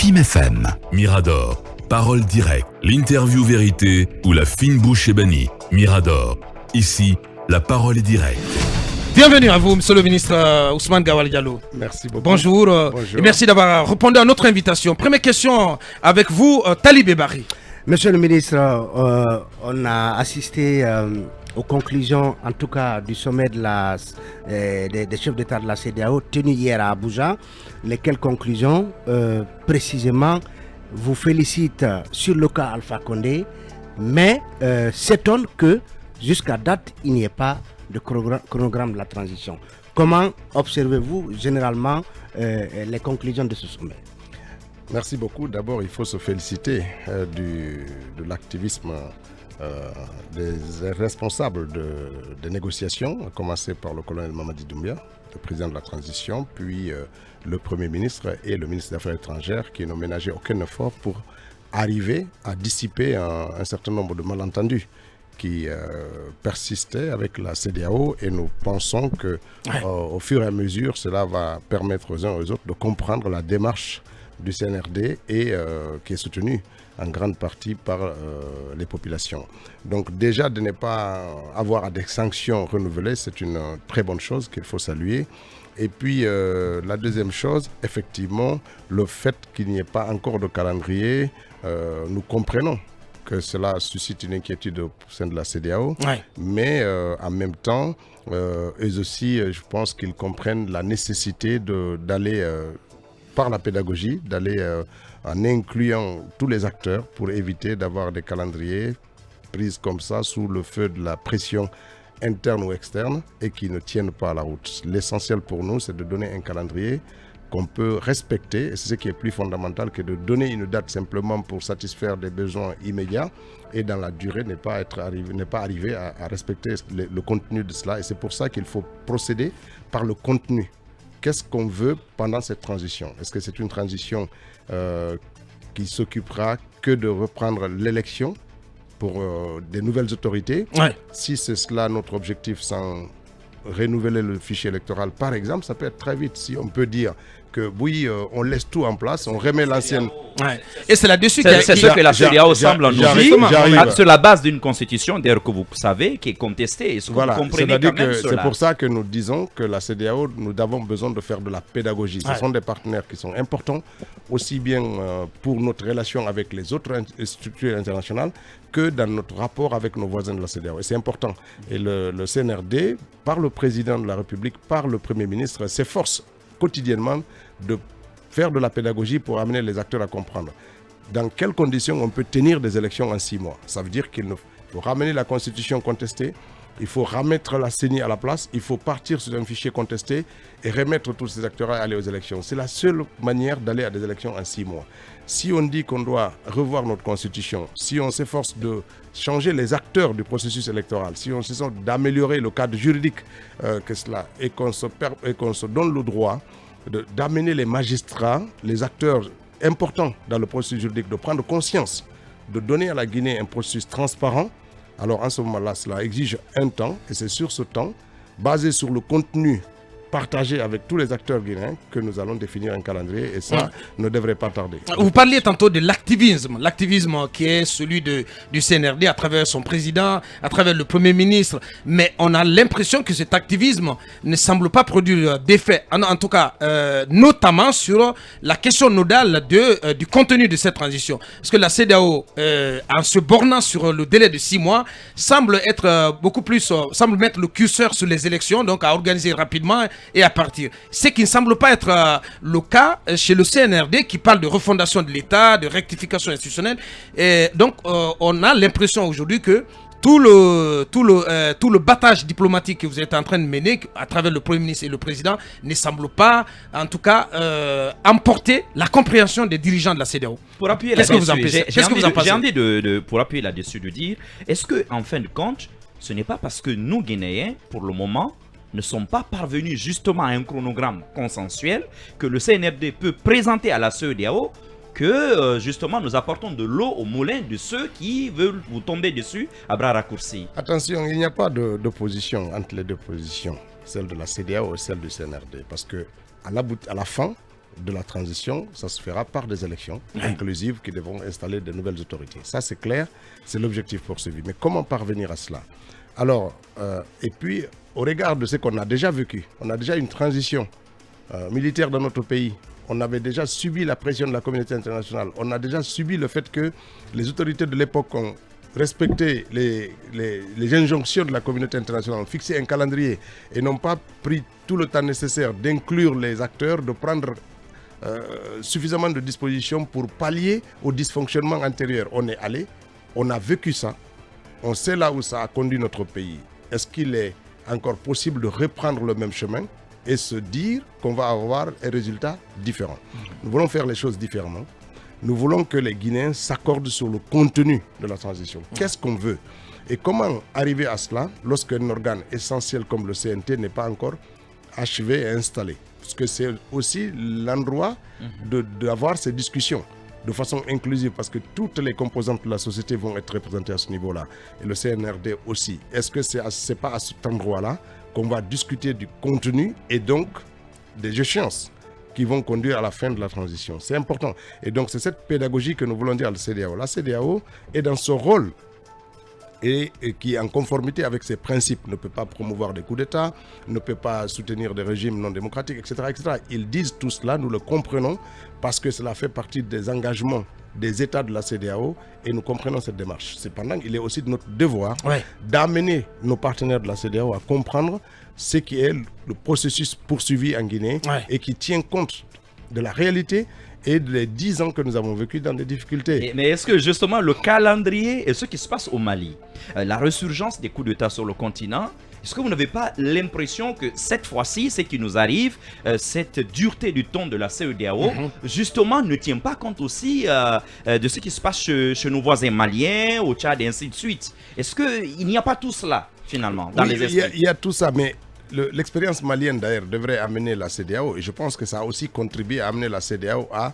FIM FM. Mirador, parole directe, l'interview vérité ou la fine bouche ébanie. Mirador, ici, la parole est directe. Bienvenue à vous, monsieur le ministre Ousmane Gawal Diallo. Merci beaucoup. Bonjour. Et merci d'avoir répondu à notre invitation. Première question avec vous, Talibé Bari. Monsieur le ministre, on a assisté aux conclusions, en tout cas du sommet des chefs d'État de la CEDEAO tenu hier à Abuja, lesquelles conclusions précisément vous félicitent sur le cas Alpha Condé, mais s'étonne que jusqu'à date il n'y ait pas de chronogramme de la transition. Comment observez-vous généralement les conclusions de ce sommet? Merci beaucoup. D'abord, il faut se féliciter de l'activisme des responsables des négociations, à commencer par le colonel Mamadi Doumbia, le président de la transition, puis le Premier ministre et le ministre des Affaires étrangères qui n'ont ménagé aucun effort pour arriver à dissiper un certain nombre de malentendus qui persistaient avec la CEDEAO, et nous pensons que au fur et à mesure, cela va permettre aux uns et aux autres de comprendre la démarche du CNRD et qui est soutenu en grande partie par les populations. Donc déjà de ne pas avoir des sanctions renouvelées, c'est une très bonne chose qu'il faut saluer. Et puis la deuxième chose, effectivement, le fait qu'il n'y ait pas encore de calendrier, nous comprenons que cela suscite une inquiétude au sein de la CEDEAO, mais en même temps, eux aussi, je pense qu'ils comprennent la nécessité d'aller par la pédagogie, d'aller en incluant tous les acteurs pour éviter d'avoir des calendriers pris comme ça sous le feu de la pression interne ou externe et qui ne tiennent pas à la route. L'essentiel pour nous, c'est de donner un calendrier qu'on peut respecter, et c'est ce qui est plus fondamental que de donner une date simplement pour satisfaire des besoins immédiats et dans la durée n'est pas arrivé à respecter le contenu de cela. Et c'est pour ça qu'il faut procéder par le contenu. Qu'est-ce qu'on veut pendant cette transition? Est-ce que c'est une transition qui s'occupera que de reprendre l'élection pour des nouvelles autorités? Si c'est cela notre objectif, sans renouveler le fichier électoral, par exemple, ça peut être très vite. Si on peut dire que oui, on laisse tout en place, on remet l'ancienne. Et c'est là-dessus c'est ce que la CEDEAO semble nous dire, sur la base d'une constitution, d'ailleurs que vous savez, qui est contestée. Est-ce que vous comprenez quand même cela? C'est pour ça que nous disons que la CEDEAO, nous avons besoin de faire de la pédagogie. Ce sont des partenaires qui sont importants, aussi bien pour notre relation avec les autres structures internationales que dans notre rapport avec nos voisins de la CEDEAO. Et c'est important. Et le CNRD, par le président de la République, par le Premier ministre, s'efforce quotidiennement de faire de la pédagogie pour amener les acteurs à comprendre dans quelles conditions on peut tenir des élections en 6 mois. Ça veut dire qu'il faut ramener la constitution contestée, il faut remettre la CENI à la place, il faut partir sur un fichier contesté et remettre tous ces acteurs à aller aux élections. C'est la seule manière d'aller à des élections en 6 mois. Si on dit qu'on doit revoir notre constitution, si on s'efforce de changer les acteurs du processus électoral, si on s'efforce d'améliorer le cadre juridique et qu'on se donne le droit d'amener les magistrats, les acteurs importants dans le processus juridique, de prendre conscience, de donner à la Guinée un processus transparent, alors en ce moment-là, cela exige un temps, et c'est sur ce temps, basé sur le contenu partagé avec tous les acteurs guinéens, que nous allons définir un calendrier, et ça ne devrait pas tarder. Vous parliez tantôt de l'activisme qui est celui du CNRD à travers son président, à travers le Premier ministre, mais on a l'impression que cet activisme ne semble pas produire d'effet, en tout cas notamment sur la question nodale du contenu de cette transition. Parce que la CEDEAO, en se bornant sur le délai de 6 mois, semble mettre le curseur sur les élections, donc à organiser rapidement et à partir. Ce qui ne semble pas être le cas chez le CNRD qui parle de refondation de l'État, de rectification institutionnelle. Et donc, on a l'impression aujourd'hui que tout le battage diplomatique que vous êtes en train de mener à travers le Premier ministre et le Président ne semble pas, en tout cas, emporter la compréhension des dirigeants de la CEDEAO. Pour appuyer là-dessus, j'ai envie pour appuyer là-dessus de dire, est-ce que, en fin de compte, ce n'est pas parce que nous, Guinéens, pour le moment, ne sont pas parvenus justement à un chronogramme consensuel que le CNRD peut présenter à la CEDEAO que justement nous apportons de l'eau au moulin de ceux qui veulent vous tomber dessus à bras raccourcis. Attention, il n'y a pas d'opposition entre les deux positions, celle de la CEDEAO et celle du CNRD, parce que à la fin, de la transition, ça se fera par des élections inclusives qui devront installer de nouvelles autorités. Ça, c'est clair, c'est l'objectif poursuivi. Mais comment parvenir à cela? Alors, et puis, au regard de ce qu'on a déjà vécu, on a déjà une transition militaire dans notre pays. On avait déjà subi la pression de la communauté internationale. On a déjà subi le fait que les autorités de l'époque ont respecté les injonctions de la communauté internationale, ont fixé un calendrier et n'ont pas pris tout le temps nécessaire d'inclure les acteurs, de prendre suffisamment de dispositions pour pallier au dysfonctionnement antérieur. On est allé, on a vécu ça, on sait là où ça a conduit notre pays. Est-ce qu'il est encore possible de reprendre le même chemin et se dire qu'on va avoir un résultat différent? Nous voulons faire les choses différemment. Nous voulons que les Guinéens s'accordent sur le contenu de la transition. Qu'est-ce qu'on veut? Et comment arriver à cela lorsqu'un organe essentiel comme le CNT n'est pas encore achevé et installé? Parce que c'est aussi l'endroit d'avoir ces discussions de façon inclusive, parce que toutes les composantes de la société vont être représentées à ce niveau-là. Et le CNRD aussi. Est-ce que c'est pas à cet endroit-là qu'on va discuter du contenu et donc des échéances qui vont conduire à la fin de la transition? C'est important. Et donc, c'est cette pédagogie que nous voulons dire à la CEDEAO. La CEDEAO est dans ce rôle et qui, en conformité avec ses principes, ne peut pas promouvoir des coups d'État, ne peut pas soutenir des régimes non démocratiques, etc., etc. Ils disent tout cela, nous le comprenons, parce que cela fait partie des engagements des États de la CEDEAO et nous comprenons cette démarche. Cependant, il est aussi de notre devoir d'amener nos partenaires de la CEDEAO à comprendre ce qui est le processus poursuivi en Guinée et qui tient compte de la réalité et des 10 ans que nous avons vécu dans des difficultés. Mais est-ce que justement le calendrier et ce qui se passe au Mali, la résurgence des coups d'État sur le continent, est-ce que vous n'avez pas l'impression que cette fois-ci, ce qui nous arrive, cette dureté du ton de la CEDEAO, justement ne tient pas compte aussi de ce qui se passe chez nos voisins maliens, au Tchad et ainsi de suite? Est-ce qu'il n'y a pas tout cela finalement dans les esprits? Il y a tout ça, mais l'expérience malienne d'ailleurs devrait amener la CEDEAO, et je pense que ça a aussi contribué à amener la CEDEAO à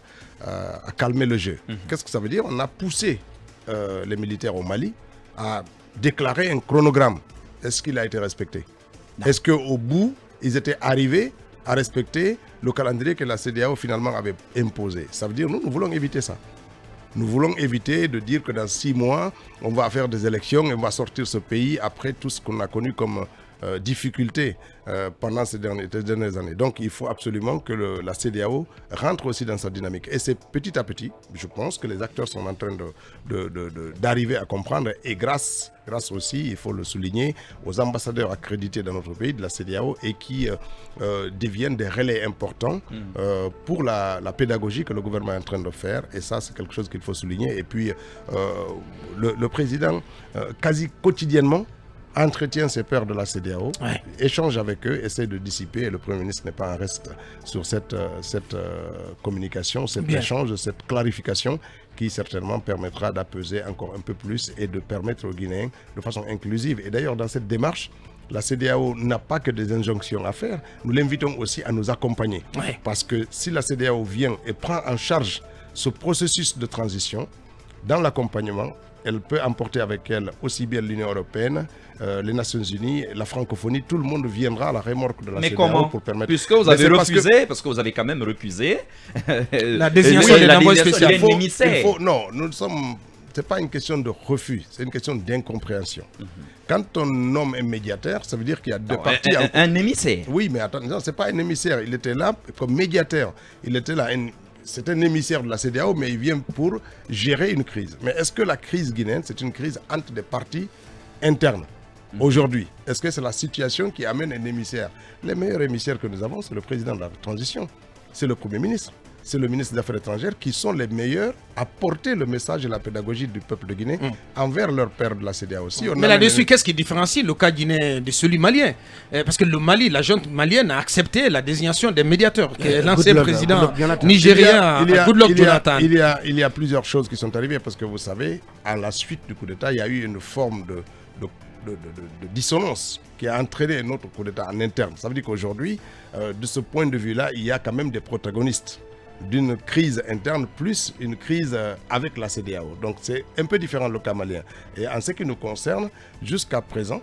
calmer le jeu. Qu'est-ce que ça veut dire? On a poussé les militaires au Mali à déclarer un chronogramme. Est-ce qu'il a été respecté? Est-ce qu'au bout, ils étaient arrivés à respecter le calendrier que la CEDEAO finalement avait imposé? Ça veut dire, nous voulons éviter ça. Nous voulons éviter de dire que dans 6 mois, on va faire des élections et on va sortir ce pays après tout ce qu'on a connu comme difficultés pendant ces dernières années. Donc il faut absolument que la CEDEAO rentre aussi dans sa dynamique. Et c'est petit à petit, je pense que les acteurs sont en train d'arriver à comprendre, et grâce aussi, il faut le souligner, aux ambassadeurs accrédités dans notre pays de la CEDEAO et qui deviennent des relais importants pour la pédagogie que le gouvernement est en train de faire. Et ça, c'est quelque chose qu'il faut souligner. Et puis, le président, quasi quotidiennement, entretient ses pairs de la CEDEAO, échange avec eux, essaie de dissiper, et le Premier ministre n'est pas en reste sur cette communication, cet échange, cette clarification qui certainement permettra d'apaiser encore un peu plus et de permettre aux Guinéens de façon inclusive. Et d'ailleurs, dans cette démarche, la CEDEAO n'a pas que des injonctions à faire, nous l'invitons aussi à nous accompagner. Parce que si la CEDEAO vient et prend en charge ce processus de transition, dans l'accompagnement, elle peut emporter avec elle aussi bien l'Union européenne, les Nations Unies, la francophonie, tout le monde viendra à la remorque de la CEDEAO pour permettre... Puisque vous avez refusé, parce que vous avez quand même refusé la désignation de l'envoyé spécial. Non, nous sommes... Ce n'est pas une question de refus, c'est une question d'incompréhension. Quand on nomme un médiateur, ça veut dire qu'il y a deux parties. Un émissaire. Oui, mais attends, ce n'est pas un émissaire. Il était là comme médiateur. Il était là... C'est un émissaire de la CEDEAO, mais il vient pour gérer une crise. Mais est-ce que la crise guinéenne, c'est une crise entre des partis internes aujourd'hui? Est-ce que c'est la situation qui amène un émissaire? Les meilleurs émissaires que nous avons, c'est le président de la transition, c'est le Premier ministre, c'est le ministre des Affaires étrangères, qui sont les meilleurs à porter le message et la pédagogie du peuple de Guinée envers leur père de la CEDEAO aussi. Mais là-dessus, qu'est-ce qui différencie le cas guinéen de celui malien? Parce que le Mali, la junte malienne a accepté la désignation des médiateurs, l'ancien président nigérien Goodluck Jonathan. Il y a plusieurs choses qui sont arrivées, parce que vous savez, à la suite du coup d'État, il y a eu une forme de dissonance qui a entraîné un autre coup d'État en interne. Ça veut dire qu'aujourd'hui, de ce point de vue-là, il y a quand même des protagonistes d'une crise interne plus une crise avec la CEDEAO. Donc c'est un peu différent le cas malien. Et en ce qui nous concerne, jusqu'à présent,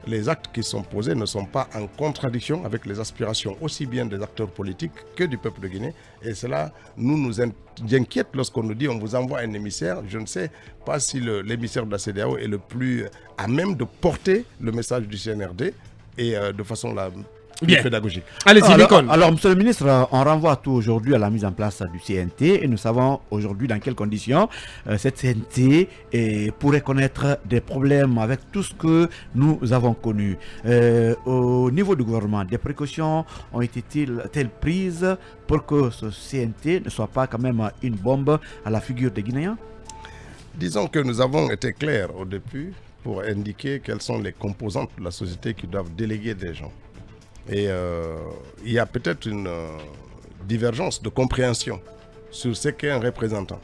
les actes qui sont posés ne sont pas en contradiction avec les aspirations aussi bien des acteurs politiques que du peuple de Guinée. Et cela nous inquiète lorsqu'on nous dit on vous envoie un émissaire. Je ne sais pas si l'émissaire de la CEDEAO est le plus à même de porter le message du CNRD et de façon pédagogique. Allez-y, Lincoln. Alors, monsieur le ministre, on renvoie tout aujourd'hui à la mise en place du CNT et nous savons aujourd'hui dans quelles conditions cette CNT pourrait connaître des problèmes avec tout ce que nous avons connu. Au niveau du gouvernement, des précautions ont été-elles prises pour que ce CNT ne soit pas quand même une bombe à la figure des Guinéens? Disons que nous avons été clairs au début pour indiquer quelles sont les composantes de la société qui doivent déléguer des gens. Et il y a peut-être une divergence de compréhension sur ce qu'est un représentant.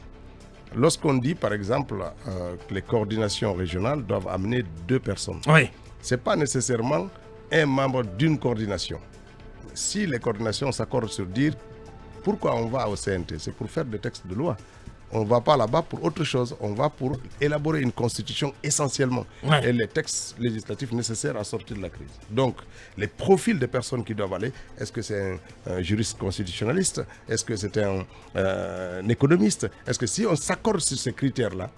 Lorsqu'on dit, par exemple, que les coordinations régionales doivent amener 2 personnes, ce n'est pas nécessairement un membre d'une coordination. Si les coordinations s'accordent sur dire pourquoi on va au CNT, c'est pour faire des textes de loi. On ne va pas là-bas pour autre chose, on va pour élaborer une constitution essentiellement et les textes législatifs nécessaires à sortir de la crise. Donc, les profils des personnes qui doivent aller, est-ce que c'est un juriste constitutionnaliste? Est-ce que c'est un économiste? Est-ce que si on s'accorde sur ces critères-là,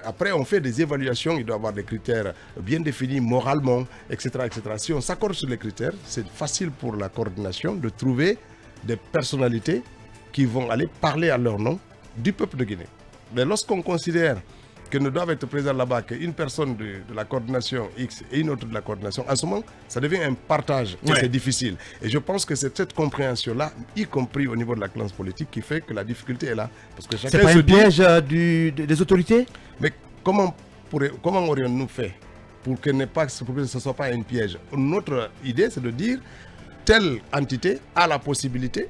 après on fait des évaluations, il doit y avoir des critères bien définis moralement, etc., etc. Si on s'accorde sur les critères, c'est facile pour la coordination de trouver des personnalités qui vont aller parler à leur nom du peuple de Guinée. Mais lorsqu'on considère que ne doivent être présents là-bas qu'une personne de la coordination X et une autre de la coordination, en ce moment, ça devient un partage et c'est difficile. Et je pense que c'est cette compréhension-là, y compris au niveau de la classe politique, qui fait que la difficulté est là. Parce que chacun c'est pas un piège des autorités? Mais comment aurions-nous fait pour que ce ne soit pas un piège? Notre idée, c'est de dire telle entité a la possibilité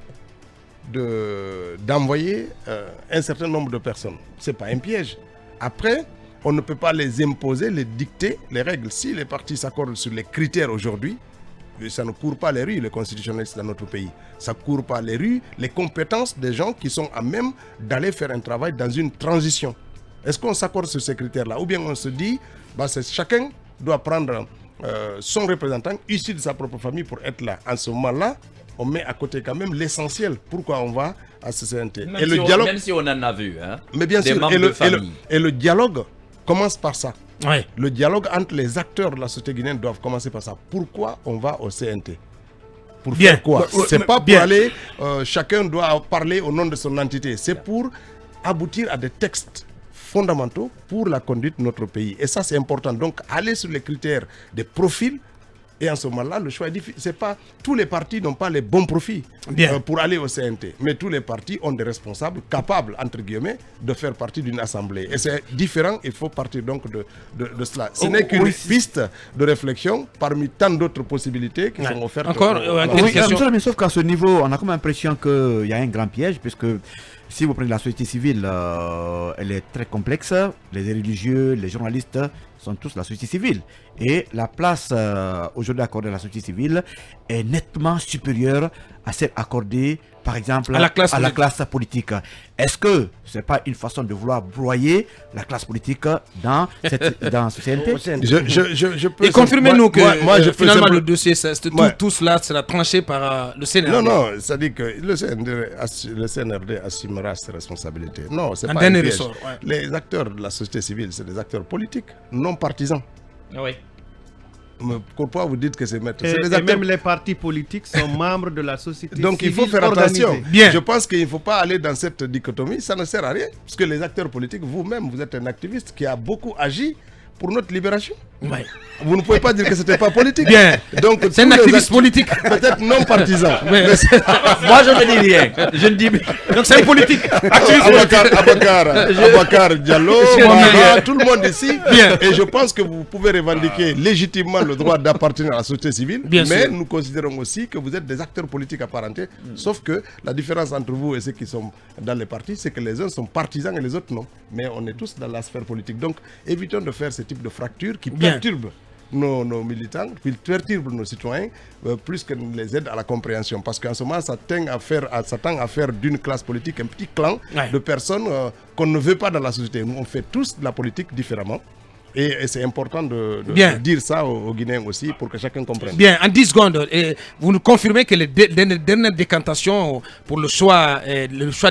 d'envoyer un certain nombre de personnes. Ce n'est pas un piège. Après, on ne peut pas les imposer, les dicter, les règles. Si les partis s'accordent sur les critères aujourd'hui, ça ne court pas les rues, les constitutionnalistes dans notre pays. Ça ne court pas les rues, les compétences des gens qui sont à même d'aller faire un travail dans une transition. Est-ce qu'on s'accorde sur ces critères-là? Ou bien on se dit, chacun doit prendre son représentant issu de sa propre famille pour être là. En ce moment-là, on met à côté quand même l'essentiel. Pourquoi on va à ce CNT? Même si on en a vu, mais bien sûr, et le dialogue commence par ça. Le dialogue entre les acteurs de la société guinéenne doit commencer par ça. Pourquoi on va au CNT? Pour faire quoi? C'est pas pour aller, chacun doit parler au nom de son entité. C'est pour aboutir à des textes fondamentaux pour la conduite de notre pays. Et ça, c'est important. Donc, aller sur les critères des profils. Et en ce moment-là, le choix est difficile. C'est pas, tous les partis n'ont pas les bons profils pour aller au CNT. Mais tous les partis ont des responsables capables, entre guillemets, de faire partie d'une assemblée. Et c'est différent, il faut partir donc de cela. Ce n'est qu'une piste de réflexion parmi tant d'autres possibilités qui sont offertes. Mais sauf qu'à ce niveau, on a comme l'impression qu'il y a un grand piège, puisque si vous prenez la société civile, elle est très complexe. Les religieux, les journalistes sont tous la société civile. Et la place aujourd'hui accordée à la société civile est nettement supérieure à celle accordée, par exemple, à la classe politique. Est-ce que ce n'est pas une façon de vouloir broyer la classe politique dans ce CNT? Je peux et confirmez-nous que finalement le dossier, tout cela sera tranché par le CNRD. Non, ça dit que le CNRD assumera ses responsabilités. Non, c'est pas un piège. Les acteurs de la société civile, c'est des acteurs politiques, non partisans. Oui. Pourquoi vous dites que c'est maître? Et même les partis politiques sont membres de la société civile. Donc il faut faire attention. Je pense qu'il ne faut pas aller dans cette dichotomie, ça ne sert à rien. Parce que les acteurs politiques, vous-même, vous êtes un activiste qui a beaucoup agi pour notre libération. Vous ne pouvez pas dire que ce n'était pas politique. Donc c'est un activiste politique. Peut-être non partisan. Moi je ne dis rien. Je ne dis... Donc c'est un politique. Abakar Diallo, tout le monde ici. Et je pense que vous pouvez revendiquer légitimement le droit d'appartenir à la société civile. Mais nous considérons aussi que vous êtes des acteurs politiques apparentés. Sauf que la différence entre vous et ceux qui sont dans les partis, c'est que les uns sont partisans et les autres non. Mais on est tous dans la sphère politique. Donc évitons de faire ce type de fracture qui perturbe nos militants, qui perturbe nos citoyens, plus que les aide à la compréhension. Parce qu'en ce moment, ça tend à faire d'une classe politique un petit clan de personnes qu'on ne veut pas dans la société. Nous, on fait tous de la politique différemment. Et c'est important de dire ça aux Guinéens aussi pour que chacun comprenne. Bien, en 10 secondes, vous nous confirmez que les dernières décantations pour le choix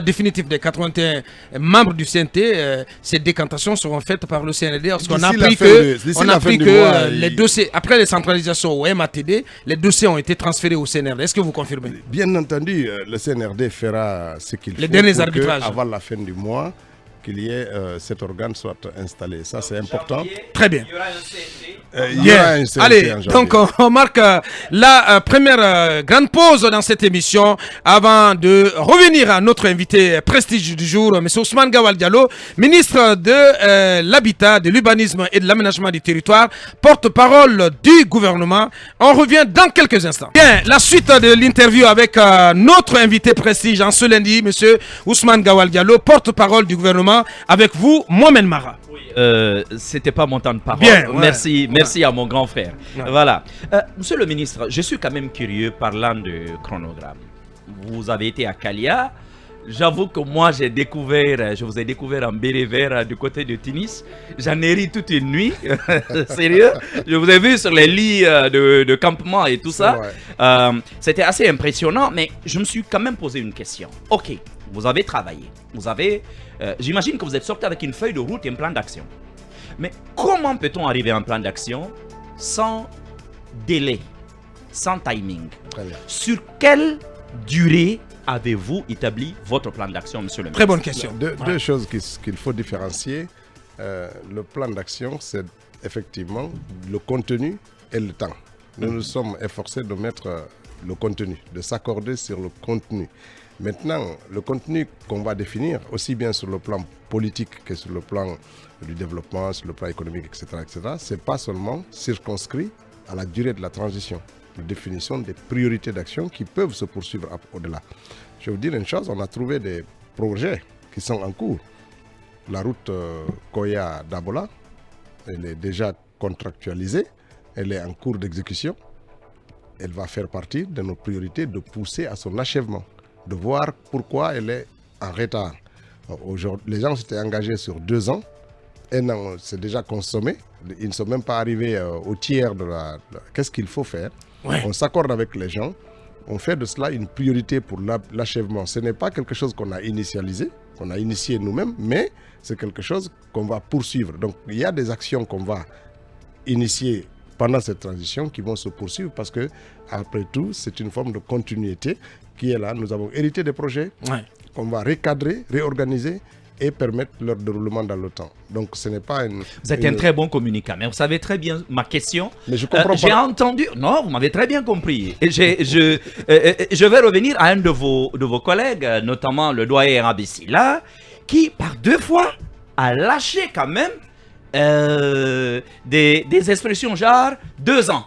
définitif des 81 membres du CNT, ces décantations seront faites par le CNRD parce qu'on a appris que les dossiers, après les centralisations au MATD, les dossiers ont été transférés au CNRD. Est-ce que vous confirmez? Bien entendu, le CNRD fera ce qu'il faut les derniers arbitrages avant la fin du mois, qu'il y ait cet organe soit installé. Ça, c'est important. Très bien. Il y aura un CNT Allez, en janvier. donc on marque la première grande pause dans cette émission avant de revenir à notre invité prestige du jour, M. Ousmane Gawal Diallo, ministre de l'Habitat, de l'Urbanisme et de l'Aménagement du Territoire, porte-parole du gouvernement. On revient dans quelques instants. Bien, la suite de l'interview avec notre invité prestige en ce lundi, M. Ousmane Gawal Diallo, porte-parole du gouvernement. Avec vous, Mohamed Mara. Oui, c'était pas mon temps de parole. Bien, ouais. Merci à mon grand frère. Ouais. Voilà. Monsieur le ministre, je suis quand même curieux parlant de chronogramme. Vous avez été à Kalia. J'avoue que moi, je vous ai découvert en béret vert du côté de Tunis. J'en ai ri toute une nuit. Sérieux. Je vous ai vu sur les lits de campement et tout ça. C'était assez impressionnant, mais je me suis quand même posé une question. Ok, vous avez travaillé. Vous avez... j'imagine que vous êtes sorti avec une feuille de route et un plan d'action. Mais comment peut-on arriver à un plan d'action sans délai, sans timing? Très bien. Sur quelle durée avez-vous établi votre plan d'action, monsieur le ministre? Très bonne question. Deux choses qu'il faut différencier. Le plan d'action, c'est effectivement le contenu et le temps. Nous nous sommes efforcés de mettre le contenu, de s'accorder sur le contenu. Maintenant, le contenu qu'on va définir, aussi bien sur le plan politique que sur le plan du développement, sur le plan économique, etc., ce n'est pas seulement circonscrit à la durée de la transition, la définition des priorités d'action qui peuvent se poursuivre au-delà. Je vais vous dire une chose, on a trouvé des projets qui sont en cours. La route Koya-Dabola, elle est déjà contractualisée, elle est en cours d'exécution. Elle va faire partie de nos priorités de pousser à son achèvement, de voir pourquoi elle est en retard. Les gens s'étaient engagés sur 2 ans, un an c'est déjà consommé, ils ne sont même pas arrivés au tiers de qu'est-ce qu'il faut faire. Ouais. On s'accorde avec les gens, on fait de cela une priorité pour l'achèvement. Ce n'est pas quelque chose qu'on a initialisé, qu'on a initié nous-mêmes, mais c'est quelque chose qu'on va poursuivre. Donc il y a des actions qu'on va initier pendant cette transition qui vont se poursuivre parce que, après tout, c'est une forme de continuité qui est là. Nous avons hérité des projets qu'on va recadrer, réorganiser et permettre leur déroulement dans le temps. Donc ce n'est pas une... Vous êtes un très bon communicant, mais vous savez très bien ma question. Mais je comprends pas. J'ai entendu... Non, vous m'avez très bien compris. Je vais revenir à un de vos collègues, notamment le doyen Abissi, là, qui par 2 fois a lâché quand même des expressions genre 2 ans,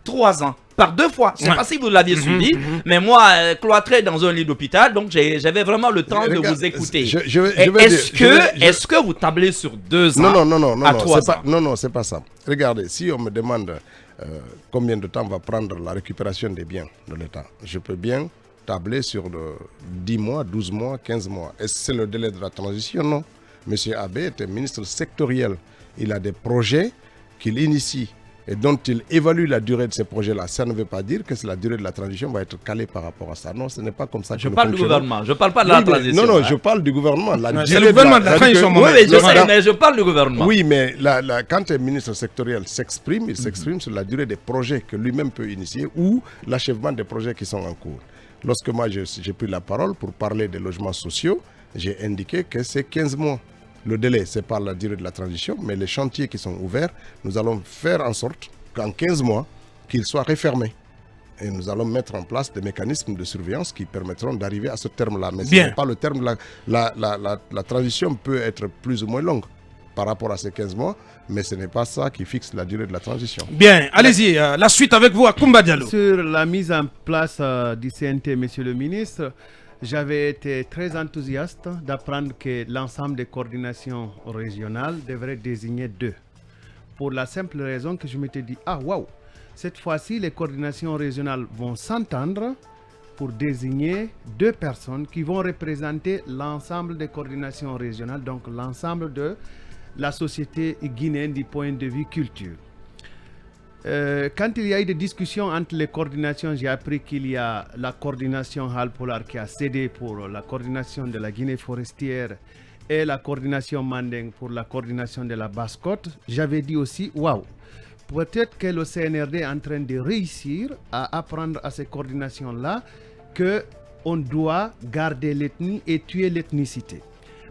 3 ans, par 2 fois. Je ne sais pas si vous l'aviez suivi, mais moi, cloîtré dans un lit d'hôpital, donc j'avais vraiment le temps de vous écouter. Est-ce que vous tablez sur 2 ans? Non, à 3 ans? Non, c'est pas ça. Regardez, si on me demande combien de temps va prendre la récupération des biens de l'État, je peux bien tabler sur 10 mois, 12 mois, 15 mois. Est-ce que c'est le délai de la transition? Non. Monsieur Abbé était ministre sectoriel. Il a des projets qu'il initie et dont il évalue la durée de ces projets-là. Ça ne veut pas dire que la durée de la transition va être calée par rapport à ça. Non, ce n'est pas comme ça que je parle du gouvernement. Je ne parle pas de la transition. Non, je parle du gouvernement. C'est le gouvernement de la transition. Oui, je sais, mais je parle du gouvernement. Oui, mais quand un ministre sectoriel s'exprime, il s'exprime sur la durée des projets que lui-même peut initier ou l'achèvement des projets qui sont en cours. Lorsque moi, j'ai pris la parole pour parler des logements sociaux, j'ai indiqué que c'est 15 mois. Le délai, ce n'est pas la durée de la transition, mais les chantiers qui sont ouverts, nous allons faire en sorte qu'en 15 mois, qu'ils soient refermés. Et nous allons mettre en place des mécanismes de surveillance qui permettront d'arriver à ce terme-là. Mais ce n'est pas le terme, la transition peut être plus ou moins longue par rapport à ces 15 mois, mais ce n'est pas ça qui fixe la durée de la transition. Bien, allez-y, la suite avec vous à Koumba Diallo. Sur la mise en place du CNT, monsieur le ministre, j'avais été très enthousiaste d'apprendre que l'ensemble des coordinations régionales devrait désigner 2. Pour la simple raison que je m'étais dit, cette fois-ci, les coordinations régionales vont s'entendre pour désigner 2 personnes qui vont représenter l'ensemble des coordinations régionales, donc l'ensemble de la société guinéenne du point de vue culture. Quand il y a eu des discussions entre les coordinations, j'ai appris qu'il y a la coordination Halpolar qui a cédé pour la coordination de la Guinée forestière et la coordination Mandeng pour la coordination de la Basse-Côte. J'avais dit aussi, waouh, peut-être que le CNRD est en train de réussir à apprendre à ces coordinations-là qu'on doit garder l'ethnie et tuer l'ethnicité.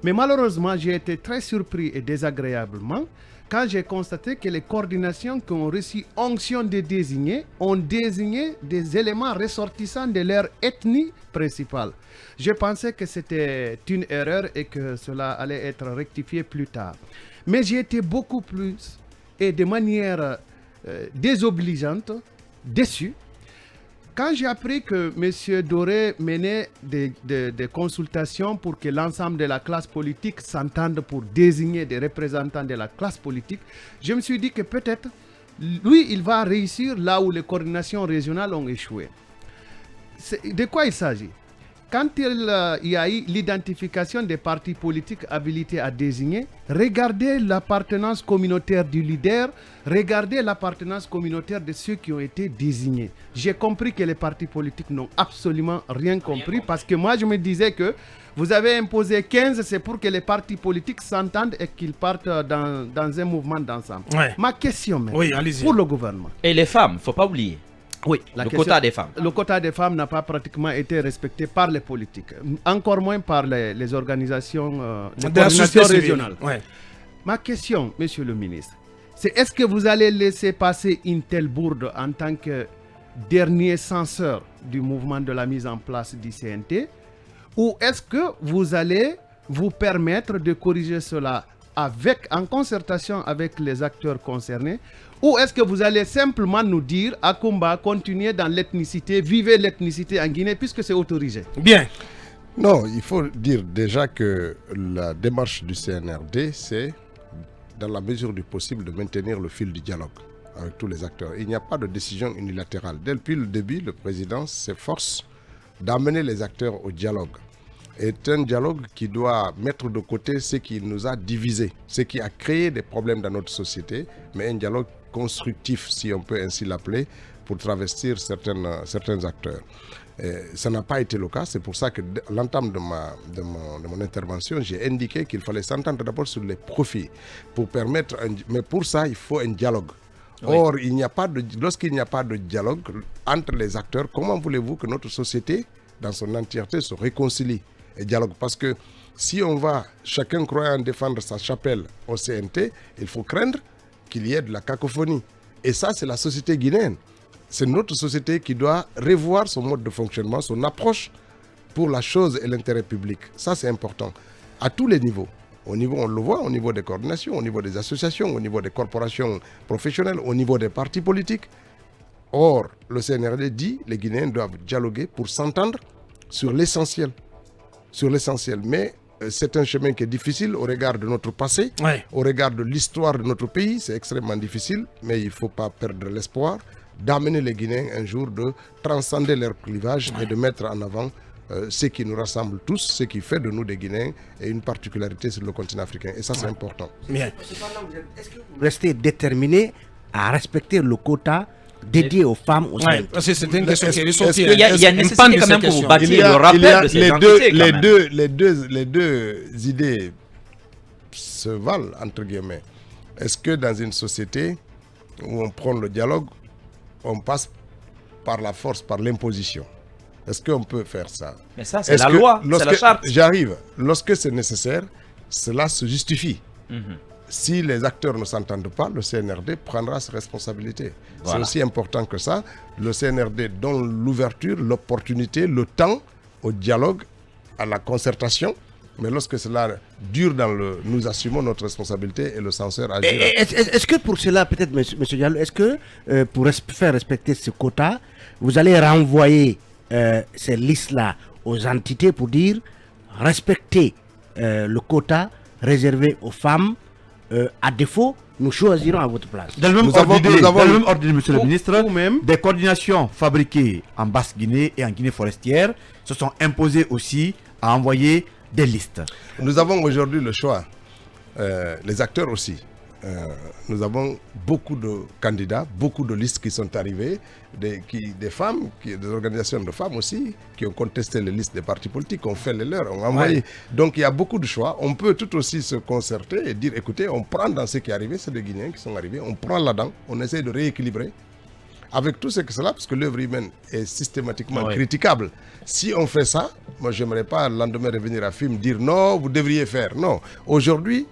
Mais malheureusement, j'ai été très surpris et désagréablement quand j'ai constaté que les coordinations qui ont reçu onction de désigner ont désigné des éléments ressortissants de leur ethnie principale. Je pensais que c'était une erreur et que cela allait être rectifié plus tard. Mais j'ai été beaucoup plus et de manière désobligeante, déçu, quand j'ai appris que M. Doré menait des consultations pour que l'ensemble de la classe politique s'entende pour désigner des représentants de la classe politique, je me suis dit que peut-être, lui, il va réussir là où les coordinations régionales ont échoué. De quoi il s'agit? Quand il y a eu l'identification des partis politiques habilités à désigner, regardez l'appartenance communautaire du leader, regardez l'appartenance communautaire de ceux qui ont été désignés. J'ai compris que les partis politiques n'ont absolument rien compris parce que moi je me disais que vous avez imposé 15, c'est pour que les partis politiques s'entendent et qu'ils partent dans un mouvement d'ensemble. Ouais. Ma question pour le gouvernement. Et les femmes, il ne faut pas oublier. Oui, quota des femmes. Le quota des femmes n'a pas pratiquement été respecté par les politiques, encore moins par les organisations régionales. Ouais. Ma question, monsieur le ministre, c'est est-ce que vous allez laisser passer une telle bourde en tant que dernier censeur du mouvement de la mise en place du CNT, ou est-ce que vous allez vous permettre de corriger cela en concertation avec les acteurs concernés, ou est-ce que vous allez simplement nous dire Akumba, continuez dans l'ethnicité, vivez l'ethnicité en Guinée puisque c'est autorisé? Bien. Non, il faut dire déjà que la démarche du CNRD, c'est dans la mesure du possible de maintenir le fil du dialogue avec tous les acteurs. Il n'y a pas de décision unilatérale. Depuis le début, le président s'efforce d'amener les acteurs au dialogue. C'est un dialogue qui doit mettre de côté ce qui nous a divisés, ce qui a créé des problèmes dans notre société, mais un dialogue constructif, si on peut ainsi l'appeler, pour travestir certains acteurs. Ça n'a pas été le cas, c'est pour ça que à l'entame de mon intervention, j'ai indiqué qu'il fallait s'entendre d'abord sur les profits, mais pour ça, il faut un dialogue. Oui. Or, lorsqu'il n'y a pas de dialogue entre les acteurs, comment voulez-vous que notre société, dans son entièreté, se réconcilie et dialogue? Parce que si on va, chacun croyant défendre sa chapelle au CNT, il faut craindre qu'il y ait de la cacophonie. Et ça, c'est la société guinéenne. C'est notre société qui doit revoir son mode de fonctionnement, son approche pour la chose et l'intérêt public. Ça, c'est important. À tous les niveaux. On le voit au niveau des coordinations, au niveau des associations, au niveau des corporations professionnelles, au niveau des partis politiques. Or, le CNRD dit que les Guinéens doivent dialoguer pour s'entendre sur l'essentiel. Mais c'est un chemin qui est difficile au regard de notre passé, au regard de l'histoire de notre pays. C'est extrêmement difficile, mais il ne faut pas perdre l'espoir d'amener les Guinéens un jour de transcender leur clivage et de mettre en avant ce qui nous rassemble tous, ce qui fait de nous des Guinéens et une particularité sur le continent africain. Et ça, c'est important. Bien. Est-ce que vous restez déterminé à respecter le quota dédié aux femmes au sein parce que c'est une question qui est ressortie. Il y a une nécessité quand même pour vous bâtir le rappel de ces entités. Les deux idées se valent, entre guillemets. Est-ce que dans une société où on prône le dialogue, on passe par la force, par l'imposition? Est-ce qu'on peut faire ça? Mais ça, c'est la loi, c'est la charte. J'arrive. Lorsque c'est nécessaire, cela se justifie. Si les acteurs ne s'entendent pas, le CNRD prendra ses responsabilités. Voilà. C'est aussi important que ça. Le CNRD donne l'ouverture, l'opportunité, le temps au dialogue, à la concertation. Mais lorsque cela dure nous assumons notre responsabilité et le censeur agira. Est-ce que pour cela, peut-être, M. Diallo, est-ce que pour faire respecter ce quota, vous allez renvoyer ces listes-là aux entités pour dire respectez le quota réservé aux femmes? À défaut, nous choisirons à votre place. Dans le même ordre, monsieur le ministre, des coordinations fabriquées en Basse-Guinée et en Guinée forestière se sont imposées aussi à envoyer des listes. Nous avons aujourd'hui le choix. les acteurs aussi. Nous avons beaucoup de candidats, beaucoup de listes qui sont arrivées, des femmes, des organisations de femmes aussi, qui ont contesté les listes des partis politiques, ont fait les leurs, ont envoyé. Ouais. Donc il y a beaucoup de choix. On peut tout aussi se concerter et dire, écoutez, on prend dans ce qui est arrivé, c'est des Guinéens qui sont arrivés, on prend là-dedans, on essaie de rééquilibrer. Avec tout ce que cela, parce que l'œuvre humaine est systématiquement critiquable. Si on fait ça, moi je n'aimerais pas le lendemain revenir à film dire non, vous devriez faire. Non, aujourd'hui,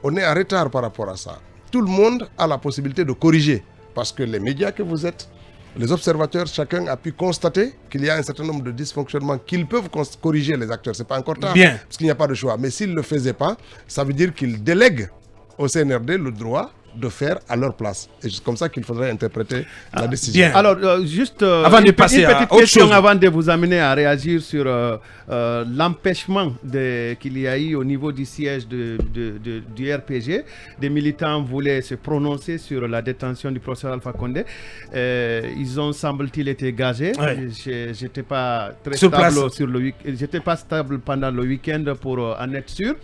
on est en retard par rapport à ça. Tout le monde a la possibilité de corriger. Parce que les médias que vous êtes, les observateurs, chacun a pu constater qu'il y a un certain nombre de dysfonctionnements qu'ils peuvent corriger, les acteurs. Ce n'est pas encore tard, parce qu'il n'y a pas de choix. Mais s'ils ne le faisaient pas, ça veut dire qu'ils délèguent au CNRD le droit de faire à leur place. Et c'est comme ça qu'il faudrait interpréter la décision. Bien. Alors, juste avant de passer une petite à autre question chose. avant de vous amener à réagir sur l'empêchement qu'il y a eu au niveau du siège du RPG. Des militants voulaient se prononcer sur la détention du professeur Alpha Condé. Ils ont, semble-t-il, été gagés. J'étais pas très stable sur le week-end. J'étais pas stable pendant le week-end pour en être sûr.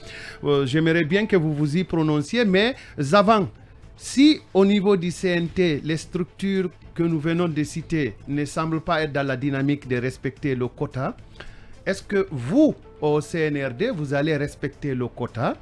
J'aimerais bien que vous vous y prononciez, mais avant, si au niveau du CNT, les structures que nous venons de citer ne semblent pas être dans la dynamique de respecter le quota, est-ce que vous, au CNRD, vous allez respecter le quota?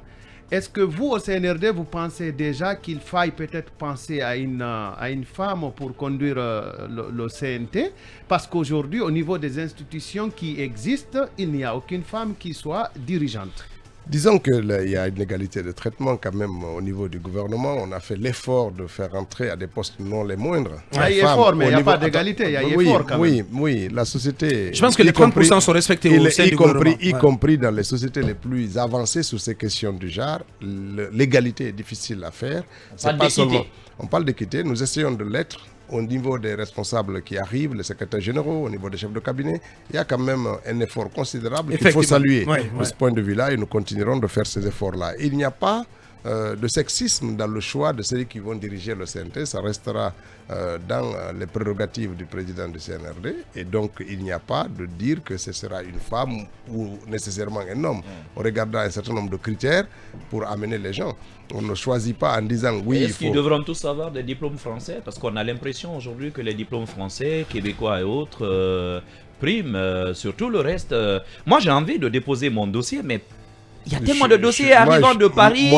Est-ce que vous, au CNRD, vous pensez déjà qu'il faille peut-être penser à une femme pour conduire le CNT? Parce qu'aujourd'hui, au niveau des institutions qui existent, il n'y a aucune femme qui soit dirigeante. Disons qu'il y a une égalité de traitement quand même au niveau du gouvernement. On a fait l'effort de faire entrer à des postes non les moindres. Il y a effort, mais il n'y a pas d'égalité. Il y a effort quand même. Oui, la société... Je pense que les 30% sont respectés au sein du gouvernement. Y compris dans les sociétés les plus avancées sur ces questions du genre, l'égalité est difficile à faire. On parle d'équité. Nous essayons de l'être. Au niveau des responsables qui arrivent, les secrétaires généraux, au niveau des chefs de cabinet, il y a quand même un effort considérable qu'il faut saluer. De ce point de vue-là, et nous continuerons de faire ces efforts-là. Il n'y a pas de sexisme dans le choix de ceux qui vont diriger le CNT. Ça restera dans les prérogatives du président du CNRD. Et donc, il n'y a pas de dire que ce sera une femme ou nécessairement un homme. On regardera un certain nombre de critères pour amener les gens. On ne choisit pas en disant oui. Est-ce qu'ils devront tous avoir des diplômes français? Parce qu'on a l'impression aujourd'hui que les diplômes français, québécois et autres priment sur tout le reste. Moi, j'ai envie de déposer mon dossier, mais il y a tellement de dossiers arrivant de Paris,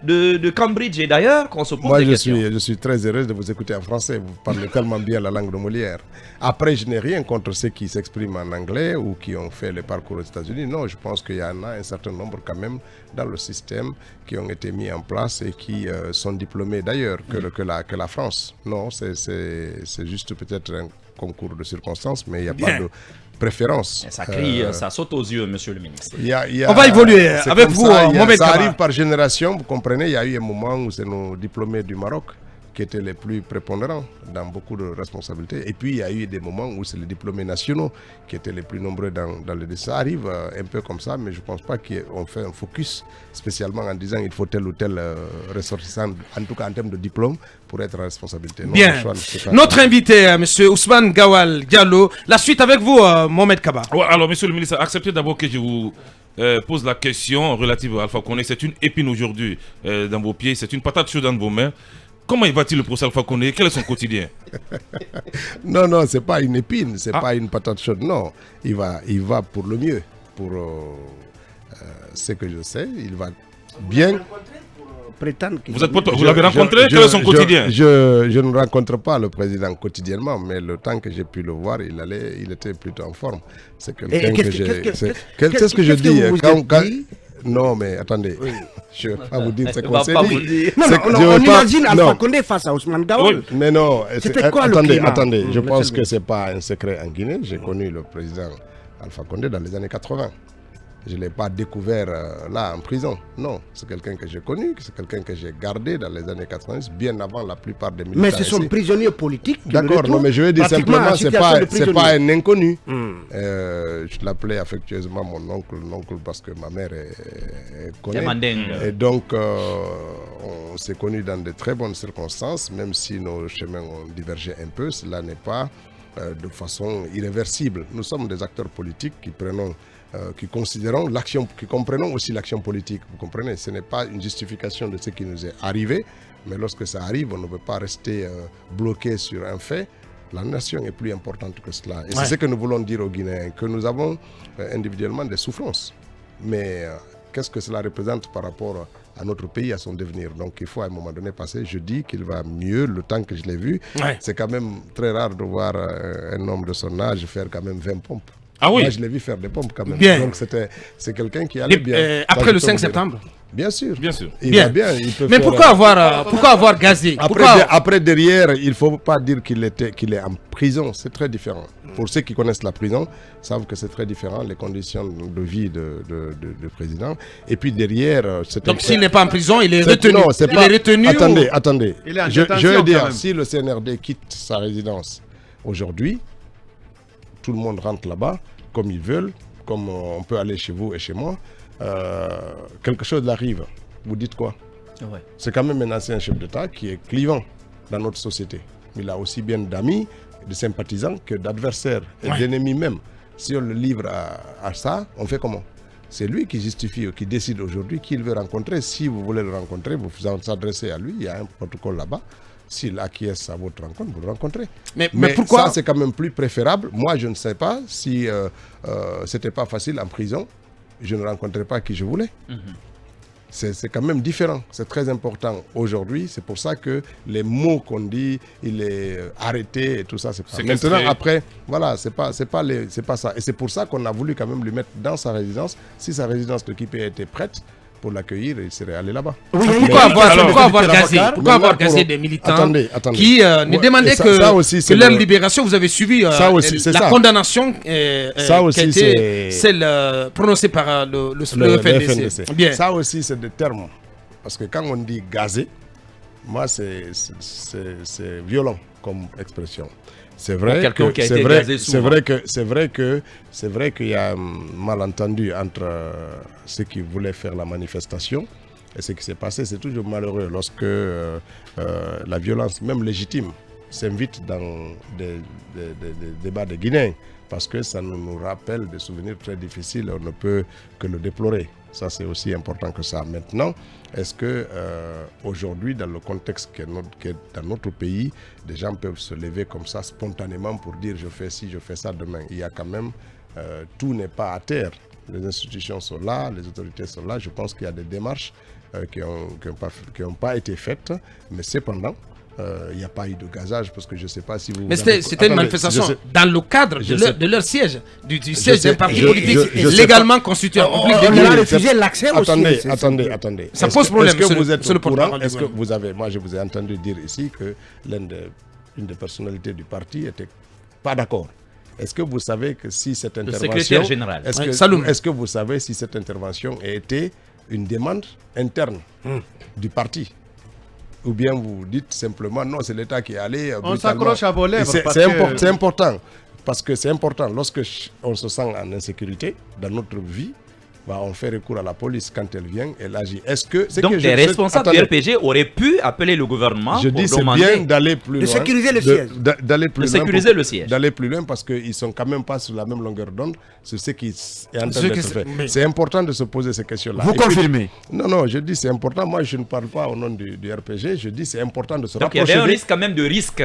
de Cambridge et d'ailleurs qu'on se pose des questions. Je suis très heureux de vous écouter en français. Vous parlez tellement bien la langue de Molière. Après, je n'ai rien contre ceux qui s'expriment en anglais ou qui ont fait le parcours aux États-Unis. Non, je pense qu'il y en a un certain nombre quand même dans le système qui ont été mis en place et qui sont diplômés d'ailleurs que la France. Non, c'est juste peut-être un concours de circonstances, mais il n'y a pas de préférence. Ça crie, ça saute aux yeux, monsieur le ministre. On va évoluer avec vous, Mohamed Ça arrive par génération, vous comprenez, il y a eu un moment où c'est nos diplômés du Maroc qui étaient les plus prépondérants dans beaucoup de responsabilités. Et puis, il y a eu des moments où c'est les diplômés nationaux qui étaient les plus nombreux dans le décès. Ça arrive un peu comme ça, mais je ne pense pas qu'on fait un focus spécialement en disant qu'il faut tel ou tel ressortissant, en tout cas en termes de diplôme, pour être en responsabilité. Non, bien. Notre invité, M. Ousmane Gawal Diallo. La suite avec vous, Mohamed Kaba. Ouais, alors, monsieur le ministre, acceptez d'abord que je vous pose la question relative à Alpha Condé. C'est une épine aujourd'hui dans vos pieds, c'est une patate chaude dans vos mains. Comment va-t-il le procès Alpha Condé? Quel est son quotidien? Non, c'est pas une épine, c'est pas une patate chaude, non. Il va pour le mieux. Pour ce que je sais, il va bien. Vous l'avez rencontré? Quel est son quotidien? Je ne rencontre pas le président quotidiennement, mais le temps que j'ai pu le voir, il était plutôt en forme. C'est quelqu'un que j'ai... Qu'est-ce que je dis Non, mais attendez, je ne vais pas vous dire ce qu'on s'est dit. On imagine Alpha Condé face à Ousmane Gawal. Mais non, c'était quoi le climat? Attendez, je pense que ce n'est pas un secret en Guinée. J'ai connu le président Alpha Condé dans les années 80. Je ne l'ai pas découvert là en prison. Non, c'est quelqu'un que j'ai connu, c'est quelqu'un que j'ai gardé dans les années 90, bien avant la plupart des militaires. Mais ce sont prisonniers politiques. D'accord, non, mais je veux dire simplement, ce n'est pas un inconnu. Je l'appelais affectueusement mon oncle parce que ma mère est connue. Et donc, on s'est connus dans de très bonnes circonstances, même si nos chemins ont divergé un peu, cela n'est pas de façon irréversible. Nous sommes des acteurs politiques qui prenons qui comprenons aussi l'action politique. Vous comprenez, ce n'est pas une justification de ce qui nous est arrivé, mais lorsque ça arrive, on ne peut pas rester bloqué sur un fait. La nation est plus importante que cela. Et c'est ce que nous voulons dire aux Guinéens, que nous avons individuellement des souffrances. Mais qu'est-ce que cela représente par rapport à notre pays, à son devenir? Donc il faut à un moment donné passer. Je dis qu'il va mieux le temps que je l'ai vu. C'est quand même très rare de voir un homme de son âge faire quand même 20 pompes. Ah oui. Moi, je l'ai vu faire des pompes quand même. Bien. Donc c'est quelqu'un qui allait bien. Après le 5 septembre. Bien sûr. Bien sûr. Il va bien. Il peut Mais pourquoi avoir gazé? Après, derrière, il ne faut pas dire qu'il est en prison. C'est très différent. Pour ceux qui connaissent la prison, savent que c'est très différent, les conditions de vie du président. Et puis derrière... Donc s'il n'est pas en prison, il est retenu. Non, c'est pas... Il est retenu. Attendez. Je veux dire, si le CNRD quitte sa résidence aujourd'hui, tout le monde rentre là-bas, comme ils veulent, comme on peut aller chez vous et chez moi, quelque chose arrive. Vous dites quoi? C'est quand même un ancien chef d'État qui est clivant dans notre société. Il a aussi bien d'amis, de sympathisants que d'adversaires et d'ennemis même. Si on le livre à ça, on fait comment? C'est lui qui justifie, qui décide aujourd'hui qui il veut rencontrer. Si vous voulez le rencontrer, vous vous adressez à lui, il y a un protocole là-bas. S'il acquiesce à votre rencontre, vous le rencontrez. Mais pourquoi? Ça, c'est quand même plus préférable. Moi, je ne sais pas si c'était pas facile en prison, je ne rencontrais pas qui je voulais. C'est quand même différent. C'est très important aujourd'hui. C'est pour ça que les mots qu'on dit, il est arrêté et tout ça, c'est pas. Maintenant, après, voilà, c'est pas ça. Et c'est pour ça qu'on a voulu quand même lui mettre dans sa résidence. Si sa résidence de Kipé était prête pour l'accueillir, il serait allé là-bas. Pourquoi avoir gazé des militants qui ne demandaient que leur libération? Vous avez suivi la condamnation qui a été celle prononcée par le FNDC. Bien. Ça aussi, c'est des termes. Parce que quand on dit gazé, moi, c'est violent comme expression. C'est vrai qu'il y a un malentendu entre ceux qui voulaient faire la manifestation et ce qui s'est passé. C'est toujours malheureux lorsque la violence, même légitime, s'invite dans des débats des Guinéens, parce que ça nous rappelle des souvenirs très difficiles. On ne peut que le déplorer. Ça, c'est aussi important que ça. Maintenant, est-ce que aujourd'hui, dans le contexte qui est dans notre pays, des gens peuvent se lever comme ça spontanément pour dire je fais ci, je fais ça demain? Il y a quand même, tout n'est pas à terre. Les institutions sont là, les autorités sont là. Je pense qu'il y a des démarches qui n'ont pas été faites, mais cependant, il n'y a pas eu de gazage, parce que je ne sais pas si vous... Mais c'était une manifestation dans le cadre de leur siège, du siège d'un parti politique légalement constitué. On a refusé l'accès aussi. Attendez. Ça pose problème. Est-ce que vous êtes au courant? Est-ce que vous avez... Moi, je vous ai entendu dire ici que une des personnalités du parti n'était pas d'accord. Est-ce que vous savez que si cette intervention... Le secrétaire général. Est-ce que vous savez si cette intervention a été une demande interne du parti? Ou bien vous dites simplement non, c'est l'État qui est allé. On s'accroche à vos lèvres. C'est important. Parce que c'est important. Lorsque on se sent en insécurité dans notre vie, on fait recours à la police quand elle vient, elle agit. Donc les responsables du RPG auraient pu appeler le gouvernement pour demander... Je dis c'est bien d'aller plus loin. De sécuriser le siège. D'aller siège. D'aller plus loin parce qu'ils ne sont quand même pas sur la même longueur d'onde sur ce qui est en train d'être fait. C'est important de se poser ces questions-là. Vous confirmez? Non, je dis c'est important. Moi, je ne parle pas au nom du RPG. Je dis c'est important de se rapprocher. Donc il y avait un risque quand même de risque.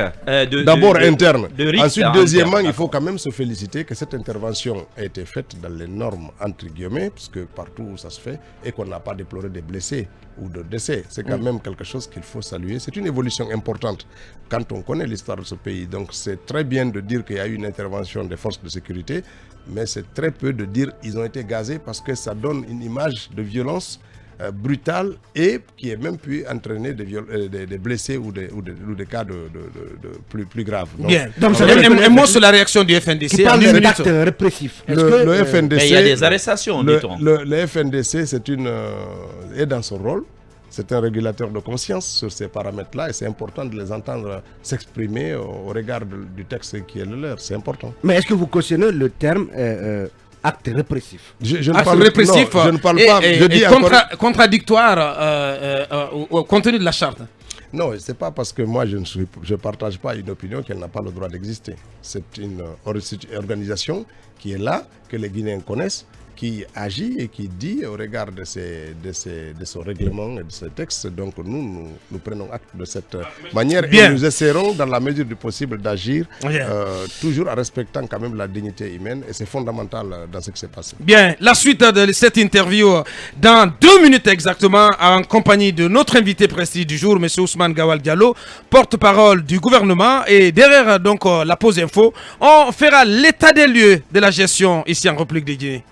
D'abord interne. Ensuite, deuxièmement, il faut quand même se féliciter que cette intervention a été faite dans les normes, entre guillemets, que partout où ça se fait, et qu'on n'a pas déploré des blessés ou de décès. C'est quand même quelque chose qu'il faut saluer. C'est une évolution importante quand on connaît l'histoire de ce pays. Donc c'est très bien de dire qu'il y a eu une intervention des forces de sécurité, mais c'est très peu de dire qu'ils ont été gazés, parce que ça donne une image de violence brutale et qui est même pu entraîner des blessés ou des cas de plus graves. Bien. Donc, un mot sur la réaction du FNDC. Qui parle d'actes répressifs. Le FNDC, il y a des arrestations, dit-on. Le FNDC, est dans son rôle. C'est un régulateur de conscience sur ces paramètres-là, et c'est important de les entendre s'exprimer au regard du texte qui est le leur. C'est important. Mais est-ce que vous cautionnez le terme acte répressif? Je ne parle pas. Je dis contradictoire au contenu de la charte. Non, c'est pas parce que moi je ne partage pas une opinion qu'elle n'a pas le droit d'exister. C'est une organisation qui est là, que les Guinéens connaissent, qui agit et qui dit au regard de son règlement et de ses textes. Donc nous prenons acte de cette manière et nous essaierons dans la mesure du possible d'agir toujours en respectant quand même la dignité humaine et c'est fondamental dans ce qui s'est passé. Bien, la suite de cette interview dans 2 minutes exactement en compagnie de notre invité prestige du jour, M. Ousmane Gawal Diallo, porte-parole du gouvernement et derrière donc la pause info, on fera l'état des lieux de la gestion ici en République de Guinée.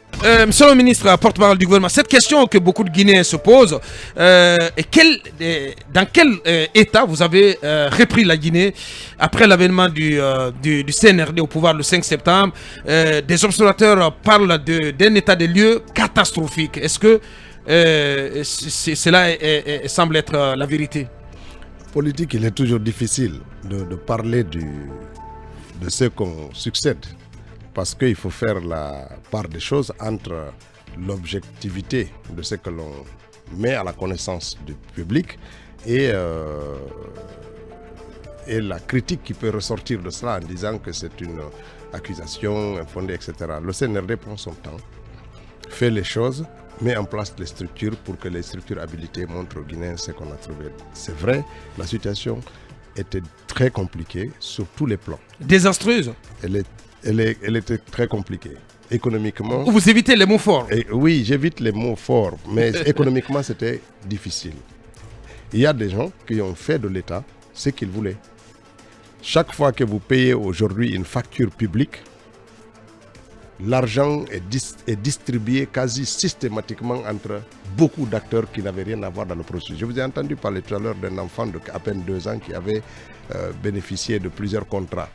Monsieur le ministre, porte-parole du gouvernement, cette question que beaucoup de Guinéens se posent, dans quel état vous avez repris la Guinée après l'avènement du CNRD au pouvoir le 5 septembre? Des observateurs parlent d'un état des lieux catastrophique. Est-ce que cela semble être la vérité? Politique, il est toujours difficile de parler de ce qu'on succède. Parce qu'il faut faire la part des choses entre l'objectivité de ce que l'on met à la connaissance du public et la critique qui peut ressortir de cela en disant que c'est une accusation infondée, etc. Le CNRD prend son temps, fait les choses, met en place les structures pour que les structures habilitées montrent aux Guinéens ce qu'on a trouvé. C'est vrai, la situation était très compliquée sur tous les plans. Désastreuse. Elle était très compliquée. Économiquement... Vous évitez les mots forts. Oui, j'évite les mots forts, mais économiquement, c'était difficile. Il y a des gens qui ont fait de l'État ce qu'ils voulaient. Chaque fois que vous payez aujourd'hui une facture publique, l'argent est distribué quasi systématiquement entre beaucoup d'acteurs qui n'avaient rien à voir dans le processus. Je vous ai entendu parler tout à l'heure d'un enfant de à peine 2 ans qui avait bénéficié de plusieurs contrats.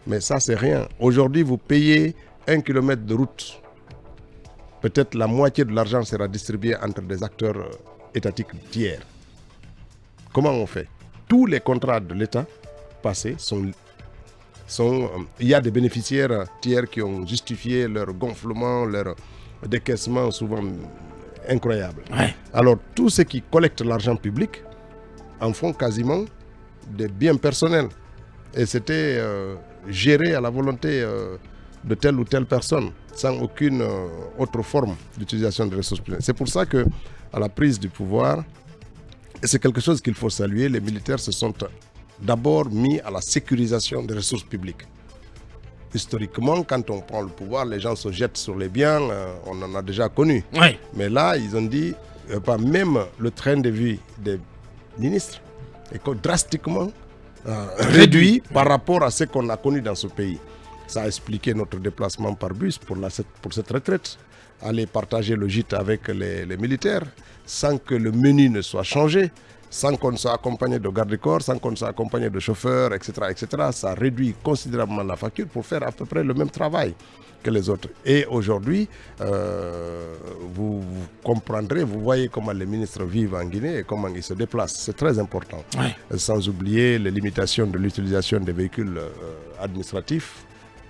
Mais ça, c'est rien. Aujourd'hui, vous payez 1 kilomètre de route. Peut-être la moitié de l'argent sera distribué entre des acteurs étatiques tiers. Comment on fait? Tous les contrats de l'État passés il y a des bénéficiaires tiers qui ont justifié leur gonflement, leur décaissement souvent incroyable. Ouais. Alors, tous ceux qui collectent l'argent public en font quasiment des biens personnels. Et c'était géré à la volonté de telle ou telle personne, sans aucune autre forme d'utilisation des ressources publiques. C'est pour ça qu'à la prise du pouvoir, et c'est quelque chose qu'il faut saluer, les militaires se sont d'abord mis à la sécurisation des ressources publiques. Historiquement, quand on prend le pouvoir, les gens se jettent sur les biens, on en a déjà connu. Oui. Mais là, ils ont dit, même le train de vie des ministres est drastiquement réduit par rapport à ce qu'on a connu dans ce pays. Ça a expliqué notre déplacement par bus pour cette retraite. Aller partager le gîte avec les militaires sans que le menu ne soit changé, sans qu'on soit accompagné de garde-corps, sans qu'on soit accompagné de chauffeurs, etc., etc. Ça réduit considérablement la facture pour faire à peu près le même travail que les autres. Et aujourd'hui, vous comprendrez, vous voyez comment les ministres vivent en Guinée et comment ils se déplacent. C'est très important. Ouais. Sans oublier les limitations de l'utilisation des véhicules administratifs